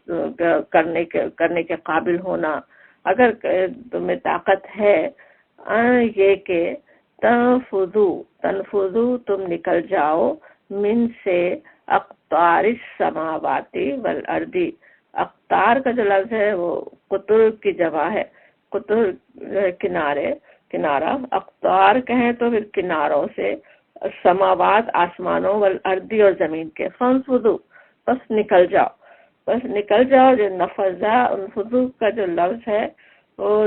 Speaker 1: کرنے کے قابل ہونا، اگر تمہیں طاقت ہے یہ کہ تنفذو تم نکل جاؤ، من سے اقطار السماوات والارض، اقطار کا جو لفظ ہے وہ قطر کی جمع ہے، قطر کنارہ، اقطار کہیں تو پھر کناروں سے، سماوات آسمانوں، والارض اور زمین کے، فانفذو بس نکل جاؤ، بس نکل جاؤ۔ جو نفذا انفذو کا جو لفظ ہے وہ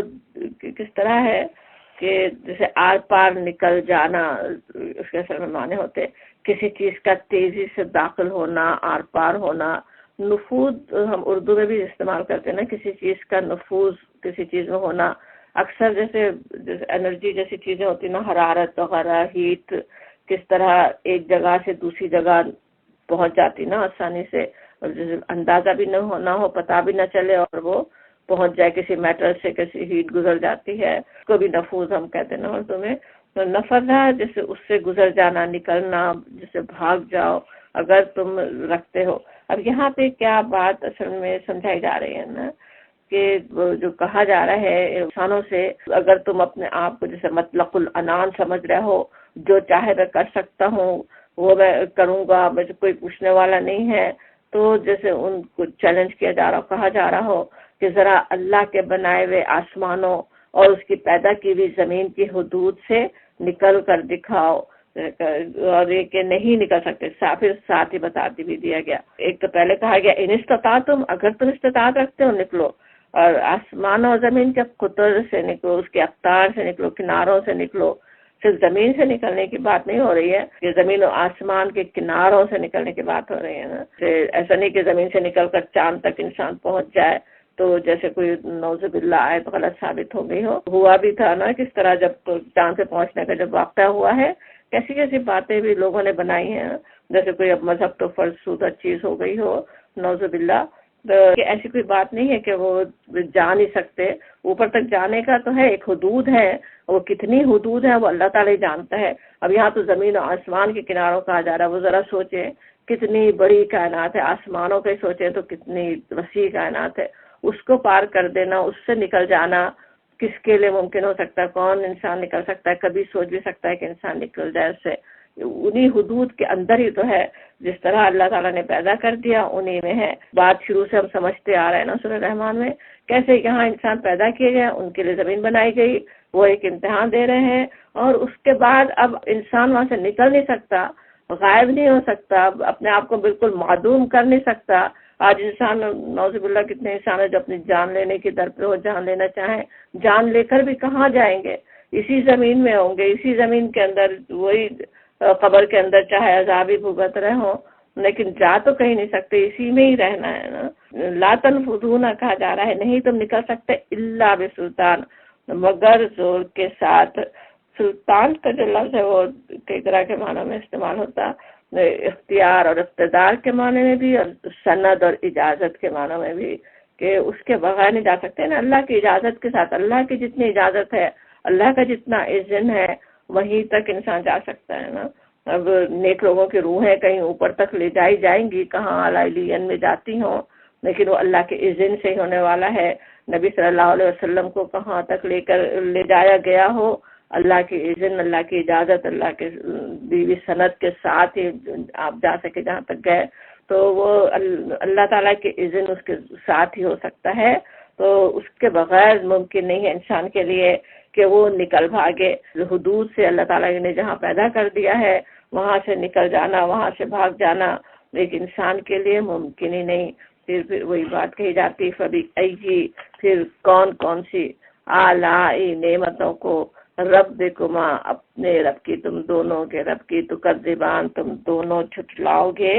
Speaker 1: کس طرح ہے کہ جیسے آر پار نکل جانا، اس کے اصل میں معنی ہوتے کسی چیز کا تیزی سے داخل ہونا، آر پار ہونا۔ نفوذ ہم اردو میں بھی استعمال کرتے ہیں نا، کسی چیز کا نفوذ، کسی چیز میں ہونا، اکثر جیسے انرجی جیسی چیزیں ہوتی نا، حرارت وغیرہ، ہیٹ، کس طرح ایک جگہ سے دوسری جگہ پہنچ جاتی نا آسانی سے، اور جیسے اندازہ بھی نہ ہو، پتہ بھی نہ چلے، اور وہ پہنچ جائے کسی میٹر سے، کسی ہیٹ گزر جاتی ہے، اس کو بھی نفوذ ہم کہتے ہیں نا اردو میں۔ تو نفذ ہے جیسے اس سے گزر جانا، نکلنا، جیسے بھاگ جاؤ اگر تم رکھتے ہو۔ اب یہاں پہ کیا بات اصل میں سمجھائی جا رہی ہے نا، کہ جو کہا جا رہا ہے انسانوں سے، اگر تم اپنے آپ کو جیسے مطلق العنان سمجھ رہے ہو، جو چاہے میں کر سکتا ہوں وہ میں کروں گا، مجھے کوئی پوچھنے والا نہیں ہے، تو جیسے ان کو چیلنج کیا جا رہا ہو، کہا جا رہا ہو کہ ذرا اللہ کے بنائے ہوئے آسمانوں اور اس کی پیدا کی ہوئی زمین کی حدود سے نکل کر دکھاؤ، اور یہ کہ نہیں نکل سکتے، پھر ساتھ ہی بتا بھی دیا گیا۔ ایک تو پہلے کہا گیا ان استطاعتم، اگر تم استطاعت رکھتے ہو نکلو، اور آسمان اور زمین کے قطر سے نکلو، اس کے اقطار سے نکلو، کناروں سے نکلو۔ صرف زمین سے نکلنے کی بات نہیں ہو رہی ہے کہ زمین و آسمان کے کناروں سے نکلنے کی بات ہو رہی ہے نا، ایسا نہیں کہ زمین سے نکل کر چاند تک انسان پہنچ جائے، تو جیسے کوئی نعوذ باللہ آیت غلط ثابت ہو گئی ہوا بھی تھا نا، کس طرح جب چاند سے پہنچنے کا جب واقعہ ہوا ہے، کیسی کیسی باتیں بھی لوگوں نے بنائی ہیں، جیسے کوئی اب مذہب تو فرض شدہ چیز ہو گئی ہو، نعوذ باللہ۔ کہ ایسی کوئی بات نہیں ہے کہ وہ جا نہیں سکتے، اوپر تک جانے کا تو ہے، ایک حدود ہے، وہ کتنی حدود ہے وہ اللہ تعالیٰ ہی جانتا ہے۔ اب یہاں تو زمین و آسمان کے کناروں کہا جا رہا ہے، وہ ذرا سوچیں کتنی بڑی کائنات ہے، آسمانوں کے سوچیں تو کتنی وسیع کائنات ہے، اس کو پار کر دینا، اس سے نکل جانا کس کے لیے ممکن ہو سکتا ہے؟ کون انسان نکل سکتا ہے؟ کبھی سوچ بھی سکتا ہے کہ انسان نکل جائے اس سے؟ انہی حدود کے اندر ہی تو ہے، جس طرح اللہ تعالیٰ نے پیدا کر دیا انہی میں ہے۔ بات شروع سے ہم سمجھتے آ رہے ہیں نا سورہ رحمان میں، کیسے یہاں انسان پیدا کیے گئے، ان کے لیے زمین بنائی گئی، وہ ایک امتحان دے رہے ہیں، اور اس کے بعد اب انسان وہاں سے نکل نہیں سکتا، غائب نہیں ہو سکتا، اپنے آپ کو بالکل معدوم کر نہیں سکتا۔ آج انسان نعوذ باللہ کتنے انسان ہیں جو اپنی جان لینے کی در پہ ہو، جان لینا چاہیں، جان لے کر بھی کہاں جائیں گے؟ اسی زمین میں ہوں گے، اسی زمین کے اندر، وہی قبر کے اندر چاہے عذاب ہی بھگت رہے ہوں، لیکن جا تو کہیں نہیں سکتے، اسی میں ہی رہنا ہے نا۔ لا تنفذون کہا جا رہا ہے، نہیں تم نکل سکتے الا بسلطان، مگر زور کے ساتھ۔ سلطان کا جو لفظ ہے وہ کئی طرح کے معنی میں استعمال ہوتا، اختیار اور اقتدار کے معنی میں بھی، اور سند اور اجازت کے معنی میں بھی، کہ اس کے بغیر نہیں جا سکتے نا، اللہ کی اجازت کے ساتھ، اللہ کی جتنی اجازت ہے، اللہ کا جتنا اذن ہے، وہیں تک انسان جا سکتا ہے نا۔ اب نیک لوگوں کی روحیں کہیں اوپر تک لے جائی جائیں گی، کہاں علیین میں جاتی ہوں، لیکن وہ اللہ کے اذن سے ہی ہونے والا ہے۔ نبی صلی اللہ علیہ وسلم کو کہاں تک لے جایا گیا ہو، اللہ کی اذن، اللہ کی اجازت، اللہ کے بیوی سند کے ساتھ ہی آپ جا سکے جہاں تک گئے۔ تو وہ اللہ تعالیٰ کے اذن اس کے ساتھ ہی ہو سکتا ہے، تو اس کے بغیر ممکن نہیں ہے انسان کے لیے کہ وہ نکل بھاگے حدود سے۔ اللہ تعالیٰ نے جہاں پیدا کر دیا ہے وہاں سے نکل جانا، وہاں سے بھاگ جانا ایک انسان کے لیے ممکن ہی نہیں۔ پھر وہی بات کہی جاتی فبی ای، پھر کون کون سی آلائی نعمتوں کو ربکما اپنے رب کی، تم دونوں کے رب کی، تکذبان تم دونوں جھٹلاؤ گے۔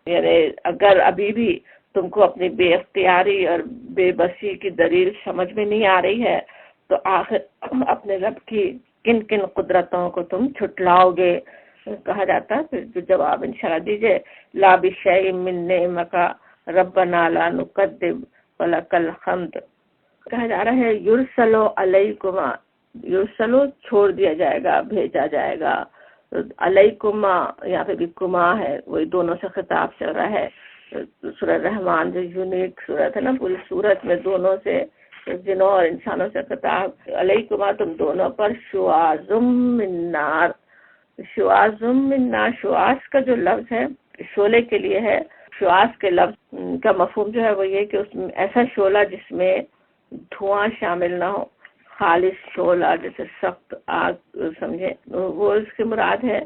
Speaker 1: یعنی اگر ابھی بھی تم کو اپنی بے اختیاری اور بے بسی کی دلیل سمجھ میں نہیں آ رہی ہے تو آخر اپنے رب کی کن کن قدرتوں کو تم جھٹلاؤ گے۔ کہا جاتا ہے پھر جواب انشاءاللہ دیجئے، لا بشیء من نعمک ربنا لا نکذب ولک الحمد۔ کہا جا رہا ہے یرسلو علیکما، یرسلو چھوڑ دیا جائے گا، بھیجا جائے گا، علیکما یہاں پہ بھی کما ہے، وہی دونوں سے خطاب چل رہا ہے۔ سورہ رحمان جو یونیک سورت ہے نا، پوری سورت میں دونوں سے، جنوں اور انسانوں سے خطاب، علیکما تم دونوں پر، شواظم من نار، شواظم من نار، شواظ کا جو لفظ ہے شعلے کے لیے ہے۔ شواظ کے لفظ کا مفہوم جو ہے وہ یہ کہ اس میں ایسا شعلہ جس میں دھواں شامل نہ ہو، خالص شعلہ جیسے سخت آگ سمجھے، وہ اس کی مراد ہے۔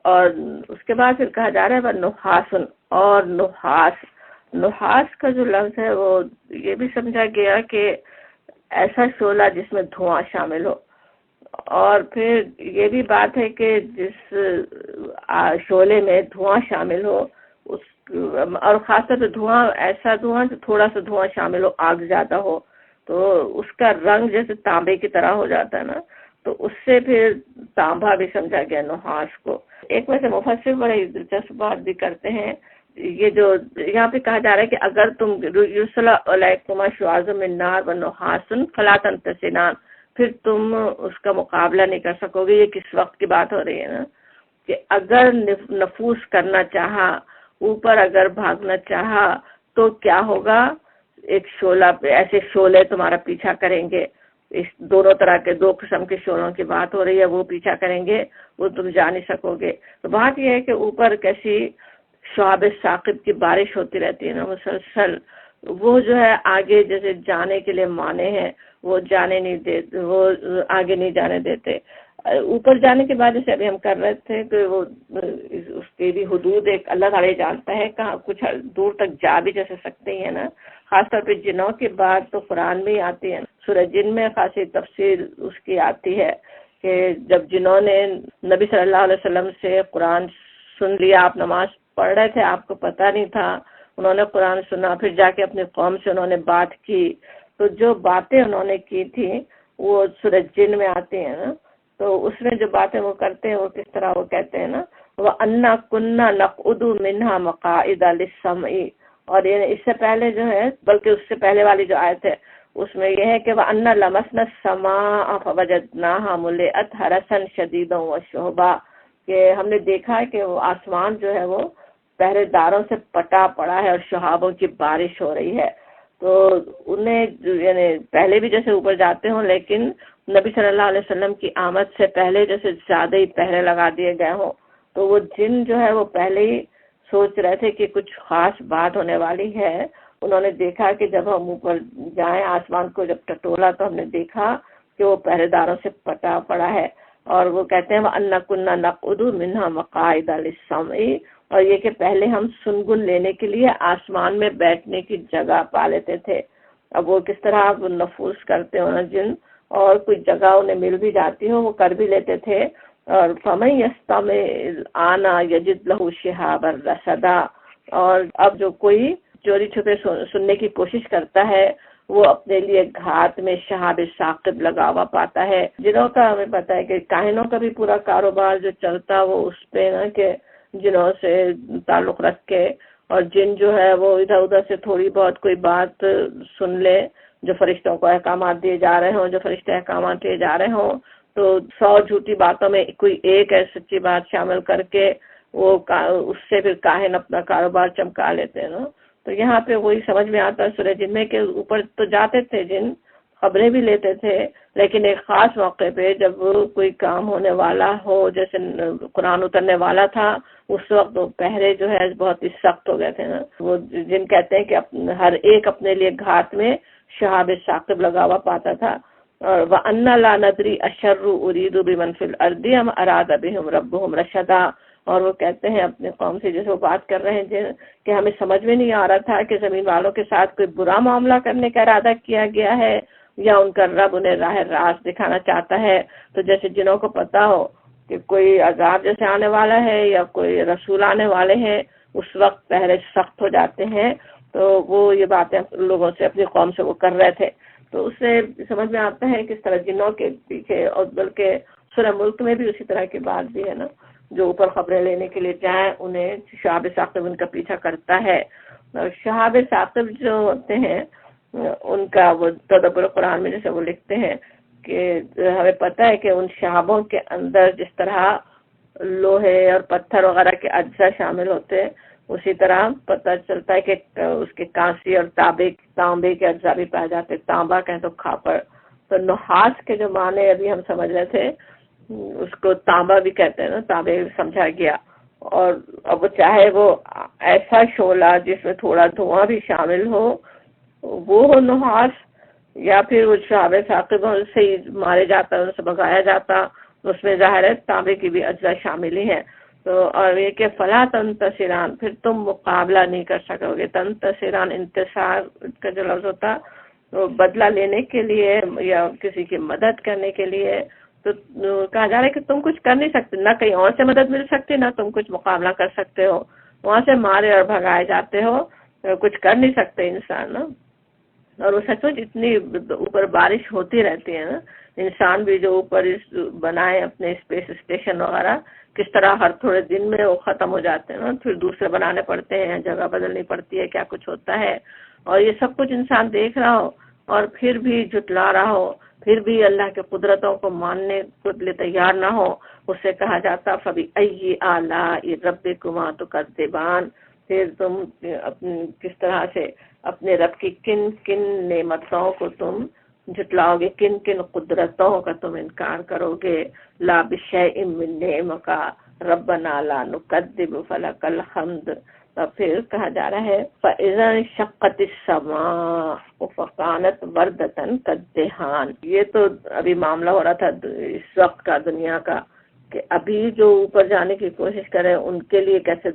Speaker 1: اور اس کے بعد پھر کہا جا رہا ہے وہ نحاسن، اور نحاس، نحاس کا جو لفظ ہے وہ یہ بھی سمجھا گیا کہ ایسا شعلہ جس میں دھواں شامل ہو۔ اور پھر یہ بھی بات ہے کہ جس شعلے میں دھواں شامل ہو اس، اور خاص طور پہ دھواں ایسا دھواں جو تھوڑا سا دھواں شامل ہو، آگ زیادہ ہو تو اس کا رنگ جیسے تانبے کی طرح ہو جاتا ہے نا، تو اس سے پھر تانبا بھی سمجھا گیا نحاس کو۔ ایک ویسے مفسر بڑے دلچسپ بات بھی کرتے ہیں، یہ جو یہاں پہ کہا جا رہا ہے کہ اگر تم یرسل علیکما شواظ من نار و نحاس فلا تنتصران، پھر تم اس کا مقابلہ نہیں کر سکو گے۔ یہ کس وقت کی بات ہو رہی ہے نا، کہ اگر نفوذ کرنا چاہا، اوپر اگر بھاگنا چاہا تو کیا ہوگا، ایک شعلہ پہ ایسے شعلے تمہارا پیچھا کریں گے، اس دونوں طرح کے دو قسم کے شعلوں کی بات ہو رہی ہے، وہ پیچھا کریں گے، وہ تم جا نہیں سکو گے۔ تو بات یہ ہے کہ اوپر کیسی شہاب ثاقب کی بارش ہوتی رہتی ہے نا مسلسل، وہ جو ہے آگے جیسے جانے کے لیے مانے ہیں، وہ جانے نہیں دیتے، وہ آگے نہیں جانے دیتے۔ اوپر جانے کے بعد جیسے ابھی ہم کر رہے تھے کہ وہ اس کی بھی حدود ایک اللہ تعالیٰ جانتا ہے، کہاں کچھ دور تک جا بھی جیسے سکتے ہیں نا۔ خاص طور پہ جنوں کی بات تو قرآن میں ہی آتی ہے، سورہ جن میں خاصی تفصیل اس کی آتی ہے کہ جب جنہوں نے نبی صلی اللہ علیہ وسلم سے قرآن سن لیا، آپ نماز پڑھ رہے تھے، آپ کو پتہ نہیں تھا، انہوں نے قرآن سنا، پھر جا کے اپنی قوم سے انہوں نے بات کی، تو جو باتیں انہوں نے کی تھی وہ سورہ جن میں آتی ہیں نا، تو اس میں جو باتیں وہ کرتے ہیں وہ کس طرح وہ کہتے ہیں نا، وَأَنَّا كُنَّا نَقْعُدُ مِنْهَا مَقَاعِدَ لِلسَّمْعِ، اور اس سے پہلے جو ہے، بلکہ اس سے پہلے والی جو آیت ہے اس میں یہ ہے کہ وَأَنَّا لَمَسْنَا السَّمَاءَ فَوَجَدْنَاهَا مُلِئَتْ حَرَسًا شَدِيدًا وَشُهُبًا، کہ ہم نے دیکھا کہ وہ آسمان جو ہے وہ پہرے داروں سے پٹا پڑا ہے اور شہابوں کی بارش ہو رہی ہے۔ تو انہیں یعنی پہلے بھی جیسے اوپر جاتے ہوں، لیکن نبی صلی اللہ علیہ وسلم کی آمد سے پہلے جیسے زیادہ ہی پہرے لگا دیے گئے ہوں، تو وہ جن جو ہے وہ پہلے ہی سوچ رہے تھے کہ کچھ خاص بات ہونے والی ہے۔ انہوں نے دیکھا کہ جب ہم اوپر جائیں، آسمان کو جب ٹٹولا تو ہم نے دیکھا کہ وہ پہرے داروں سے پٹا پڑا ہے، اور وہ کہتے ہیں وَأَنَّا كُنَّا نَقْعُدُ مِنْهَا مَقَاعِدَ لِلسَّمْعِ، اور یہ کہ پہلے ہم سنگن لینے کے لیے آسمان میں بیٹھنے کی جگہ پا لیتے تھے۔ اب وہ کس طرح آپ نفوذ کرتے ہو نا جن، اور کوئی جگہ انہیں مل بھی جاتی ہو وہ کر بھی لیتے تھے۔ اور فَمَن يَسْتَمِعِ الْآنَ يَجِدْ لَهُ شِهَابًا رَصَدًا، اور اب جو کوئی چوری چھپے سننے کی کوشش کرتا ہے وہ اپنے لیے گھات میں شہاب ثاقب لگا ہوا پاتا ہے۔ جنوں کا ہمیں پتہ ہے کہ کاہنوں کا بھی پورا کاروبار جو چلتا وہ اس پہ نا کہ جنوں سے تعلق رکھ کے، اور جن جو ہے وہ ادھر ادھر سے تھوڑی بہت کوئی بات سن لے، جو فرشتوں کو احکامات دیے جا رہے ہوں، جو فرشتے احکامات دیے جا رہے ہوں، تو 100 جھوٹی باتوں میں کوئی ایک ہے سچی بات شامل کر کے وہ اس سے پھر کاہن اپنا کاروبار چمکا لیتے ہیں نا۔ تو یہاں پہ وہی سمجھ میں آتا ہے سورہ جن میں کہ اوپر تو جاتے تھے جن، خبریں بھی لیتے تھے، لیکن ایک خاص موقع پہ جب کوئی کام ہونے والا ہو، جیسے قرآن اترنے والا تھا، اس وقت وہ پہرے جو ہے بہت ہی سخت ہو گئے تھے نا. وہ جن کہتے ہیں کہ ہر ایک اپنے لیے گھات میں شہاب ثاقب لگا ہوا پاتا تھا. اور وَأَنَّا لَا نَدْرِي أَشَرٌّ أُرِيدُ بِمَنْ فِي الْأَرْضِ أَمْ أَرَادَ بِهِمْ رَبُّهُمْ رَشَدًا. اور وہ کہتے ہیں اپنے قوم سے جیسے وہ بات کر رہے ہیں کہ ہمیں سمجھ میں نہیں آ رہا تھا کہ زمین والوں کے ساتھ کوئی برا معاملہ کرنے کا ارادہ کیا گیا ہے یا ان کا رب انہیں راہ راست دکھانا چاہتا ہے. تو جیسے جنوں کو پتا ہو کہ کوئی عذاب جیسے آنے والا ہے یا کوئی رسول آنے والے ہیں، اس وقت پہلے سخت ہو جاتے ہیں. تو وہ یہ باتیں لوگوں سے، اپنی قوم سے وہ کر رہے تھے. تو اس سے سمجھ میں آتا ہے کس طرح جنوں کے پیچھے، اور بلکہ سورہ ملک میں بھی اسی طرح کی بات بھی ہے نا، جو اوپر خبریں لینے کے لیے جائیں انہیں شہاب ثاقب ان کا پیچھا کرتا ہے. شہاب ثاقب جو ہوتے ہیں ان کا وہ تدبر قرآن میں جیسے وہ لکھتے ہیں کہ ہمیں پتہ ہے کہ ان شہابوں کے اندر جس طرح لوہے اور پتھر وغیرہ کے اجزاء شامل ہوتے ہیں، اسی طرح پتہ چلتا ہے کہ اس کے کانسی اور تانبے کے اجزاء بھی پائے جاتے. تانبا کہیں تو کھاپڑ، تو نحاس کے جو معنی ابھی ہم سمجھ رہے تھے اس کو تانبا بھی کہتے ہیں نا، تانبے سمجھا گیا. اور اب چاہے وہ ایسا شعلہ جس میں تھوڑا دھواں بھی شامل ہو وہ ہو نحاس، یا پھر وہ شہاب ثاقب سے ہی مارے جاتا، ان سے بھگایا جاتا، اس میں ظاہر ہے تانبے کی بھی اجزاء شامل ہی ہیں. تو اور یہ کہ فلا تنتصران، پھر تم مقابلہ نہیں کر سکو گے. تنتصران انتصار کا جو لفظ ہوتا وہ بدلہ لینے کے لیے یا کسی کی مدد کرنے کے لیے. تو کہا جا رہا ہے کہ تم کچھ کر نہیں سکتے، نہ کہیں اور سے مدد مل سکتی، نہ تم کچھ مقابلہ کر سکتے ہو. وہاں سے مارے اور بھگائے جاتے ہو، کچھ کر نہیں سکتے انسان نا. اور وہ سچ اتنی اوپر بارش ہوتی رہتی ہے نا، انسان بھی جو اوپر بنائے اپنے اسپیس اسٹیشن وغیرہ، کس طرح ہر تھوڑے دن میں وہ ختم ہو جاتے ہیں نا، پھر دوسرے بنانے پڑتے ہیں، جگہ بدلنی پڑتی ہے، کیا کچھ ہوتا ہے. اور یہ سب کچھ انسان دیکھ رہا ہو اور پھر بھی جھٹلا رہا ہو، پھر بھی اللہ کے قدرتوں کو ماننے کے لیے تیار نہ ہو. اس سے کہا جاتا فَبِأَيِّ آلَاءِ رَبِّكُمَا تُكَذِّبَانِ، پھر تم کس طرح سے اپنے رب کی کن کن نعمتوں کو تم جھٹلاؤ گے، کن کن قدرتوں کا تم انکار کرو گے. لا بِشَيْءٍ مِّن نِّعْمَكَ رَبَّنَا لَا نُكَذِّبُ فَلَكَ الْحَمْدُ. اور پھر کہا جا رہا ہے فَإِذَا انشَقَّتِ السَّمَاءُ فَكَانَتْ وَرْدَةً كَالدِّهَانِ. یہ تو ابھی معاملہ ہو رہا تھا اس وقت کا دنیا کا، کہ ابھی جو اوپر جانے کی کوشش کریں ان کے لیے کیسے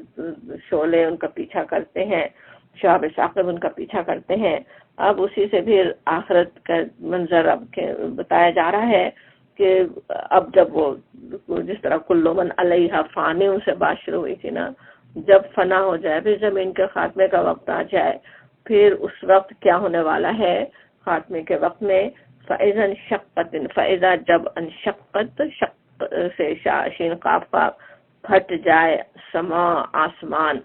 Speaker 1: شعلے ان کا پیچھا کرتے ہیں، شہاب ثاقب ان کا پیچھا کرتے ہیں. اب اسی سے پھر آخرت کا منظر اب بتایا جا رہا ہے کہ اب جب وہ جس طرح کل من علیہا فان ان سے بات شروع ہوئی تھی نا، جب فنا ہو جائے، پھر زمین کے خاتمے کا وقت آ جائے، پھر اس وقت کیا ہونے والا ہے خاتمے کے وقت میں. فَإِذَا انشَقَّتْ، فَإِذَا جب انشقت، شق سے شین قاف کا پھٹ جائے، سما آسمان،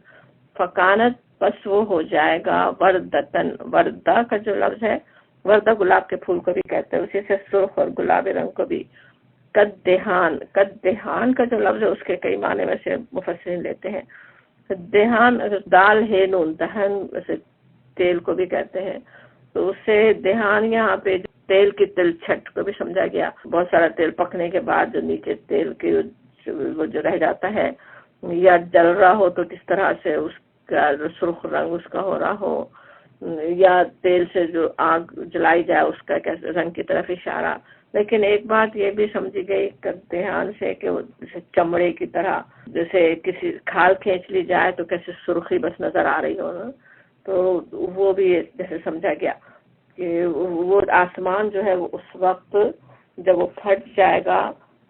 Speaker 1: فکانت پس وہ ہو جائے گا وردتن. وردہ کا جو لفظ ہے، وردہ گلاب کے پھول کو بھی کہتے ہیں، اسی سے سرخ اور گلابی رنگ کو بھی. کدہان، کدہان کا جو لفظ ہے اس کے کئی معنی میں سے مفسرین لیتے ہیں. دہان دال ہے نون، دہن ویسے تیل کو بھی کہتے ہیں، تو اس سے دہان یہاں پہ تیل کی تل چھٹ کو بھی سمجھا گیا. بہت سارا تیل پکنے کے بعد جو نیچے تیل کی وہ جو رہ جاتا ہے یا جل رہا ہو تو کس طرح سے اس کا سرخ رنگ اس کا ہو رہا ہو، یا تیل سے جو آگ جلائی جائے اس کا کیسے رنگ کی طرف اشارہ. لیکن ایک بات یہ بھی سمجھی گئی دھیان سے کہ وہ جیسے چمڑے کی طرح، جیسے کسی کھال کھینچ لی جائے تو کیسے سرخی بس نظر آ رہی ہو نا، تو وہ بھی جیسے سمجھا گیا کہ وہ آسمان جو ہے وہ اس وقت جب وہ پھٹ جائے گا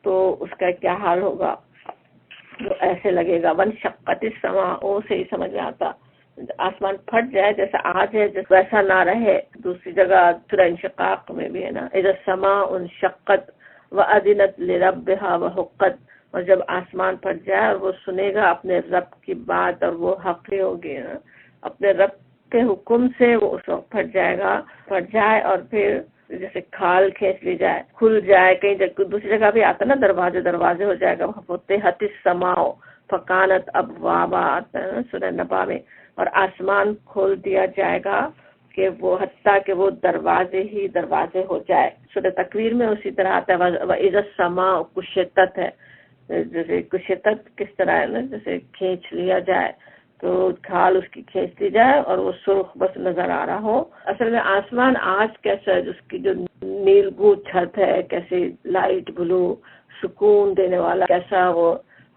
Speaker 1: تو اس کا کیا حال ہوگا. وہ ایسے لگے گا وانشقت السماء، سے ہی سمجھ میں آتا آسمان پھٹ جائے جیسا آج ہے، جیسا ویسا نہ رہے. دوسری جگہ سورہ انشقاق میں بھی ہے نا، اذا السماء انشقت واذنت لربها وحقت. اور جب آسمان پھٹ جائے اور وہ سنے گا اپنے رب کی بات اور وہ حق ہوگی نا، اپنے رب کے حکم سے وہ اس وقت پھٹ جائے گا، پھٹ جائے اور پھر جیسے کھال کھینچ لی جائے، کھل جائے. کہیں دوسری جگہ بھی آتا نا دروازے ہو جائے گا. فتحت السماء فکانت ابوابا آتا ہے نا سورہ نبا میں. اور آسمان کھول دیا جائے گا کہ وہ حتیٰ کہ وہ دروازے ہی دروازے ہو جائے. سورہ تکویر میں اسی طرح آتا ہے وَإِذَا السَّمَاءُ كُشِطَتْ ہے. جیسے کشتت کس طرح ہے نا، جیسے کھینچ لیا جائے تو کھال اس کی کھینچ لی جائے اور وہ سرخ بس نظر آ رہا ہو. اصل میں آسمان آج کیسا ہے، جس کی جو نیلگو چھت ہے، کیسے لائٹ بلو سکون دینے والا، کیسا وہ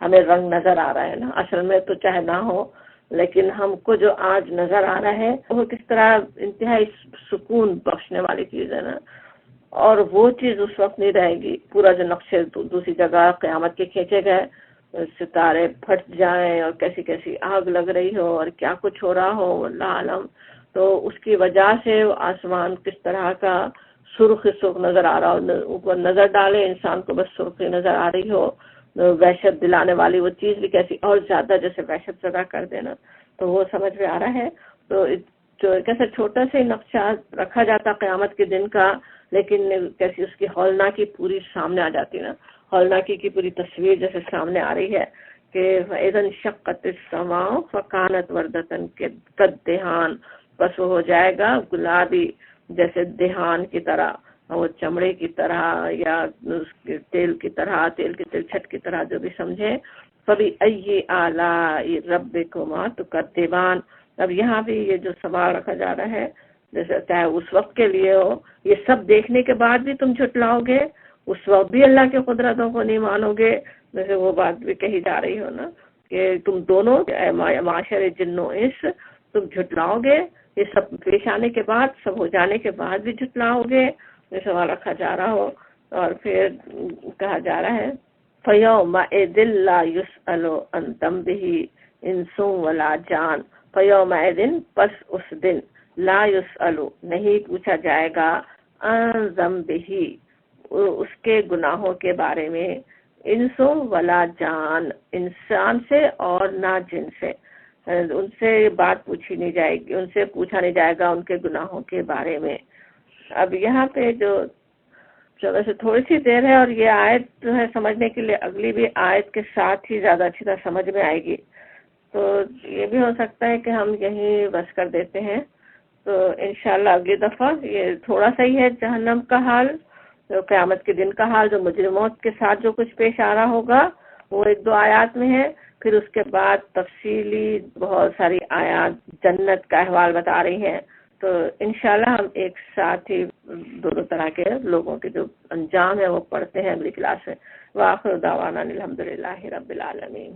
Speaker 1: ہمیں رنگ نظر آ رہا ہے نا. اصل میں تو چاہے نہ ہو، لیکن ہم کو جو آج نظر آ رہا ہے وہ کس طرح انتہائی سکون بخشنے والی چیز ہے نا. اور وہ چیز اس وقت نہیں رہے گی. پورا جو نقشے دوسری جگہ قیامت کے کھینچے گئے، ستارے پھٹ جائیں اور کیسی کیسی آگ لگ رہی ہو اور کیا کچھ ہو رہا ہو اللہ عالم، تو اس کی وجہ سے آسمان کس طرح کا سرخ سرخ نظر آ رہا ہو. اوپر نظر ڈالے انسان کو بس سرخی نظر آ رہی ہو، وحشت دلانے والی وہ چیز بھی کیسی اور زیادہ جیسے وحشت زدہ کر دینا. تو وہ سمجھ میں آ رہا ہے. تو جو کیسے چھوٹا سے نقشہ رکھا جاتا قیامت کے دن کا، لیکن کیسی اس کی ہولناکی پوری سامنے آ جاتی نا. ہولناکی کی پوری تصویر جیسے سامنے آ رہی ہے کہ فَإِذَا انشَقَّتِ السَّمَاءُ فَكَانَتْ وَرْدَةً كَالدِّهَانِ، بس وہ ہو جائے گا گلابی جیسے دہان کی طرح، وہ چمڑے کی طرح یا تیل کی طرح، تیل کی تلچھٹ کی طرح جو بھی سمجھے. فَبِأَيِّ آلَاءِ رَبِّكُمَا تُكَذِّبَانِ. اب یہاں بھی یہ جو سوال رکھا جا رہا ہے، جیسے چاہے اس وقت کے لیے ہو، یہ سب دیکھنے کے بعد بھی تم جھٹلاؤ گے، اس وقت بھی اللہ کی قدرتوں کو نہیں مانو گے. جیسے وہ بات بھی کہی جا رہی ہو نا کہ تم دونوں معاشر جن و انس تم جھٹلاؤ گے، یہ سب پیش آنے کے بعد، سب ہو جانے کے بعد بھی جھٹلاؤ گے. یہ سوال رکھا جا رہا ہو. اور پھر کہا جا رہا ہے فَيَوْمَئِذٍ لَا يُسْأَلُ عَنْ ذَنبِهِ إِنسٌ وَلَا جَانٌ. فَيَوْمَئِذٍ پس اس دن لا يسألو نہیں پوچھا جائے گا عن ذنبہ اس کے گناہوں کے بارے میں، انسو ولا جان انسان سے اور نہ جن سے، ان سے بات پوچھی نہیں جائے گی، ان سے پوچھا نہیں جائے گا ان کے گناہوں کے بارے میں. اب یہاں پہ جو ویسے تھوڑی سی دیر ہے اور یہ آیت جو ہے سمجھنے کے لیے اگلی بھی آیت کے ساتھ ہی زیادہ اچھی طرح سمجھ میں آئے گی. تو یہ بھی ہو سکتا ہے کہ ہم یہیں بس کر دیتے ہیں. تو انشاءاللہ اگلی دفعہ یہ تھوڑا سا ہی ہے جہنم کا حال، جو قیامت کے دن کا حال، جو مجرموں کے ساتھ جو کچھ پیش آ رہا ہوگا وہ 1-2 آیات میں ہے. پھر اس کے بعد تفصیلی بہت ساری آیات جنت کا احوال بتا رہی ہیں. تو انشاءاللہ ہم ایک ساتھ ہی دونوں طرح کے لوگوں کے جو انجام ہے وہ پڑھتے ہیں اگلی کلاس میں. وآخر دعوانا الحمدللہ رب العالمین.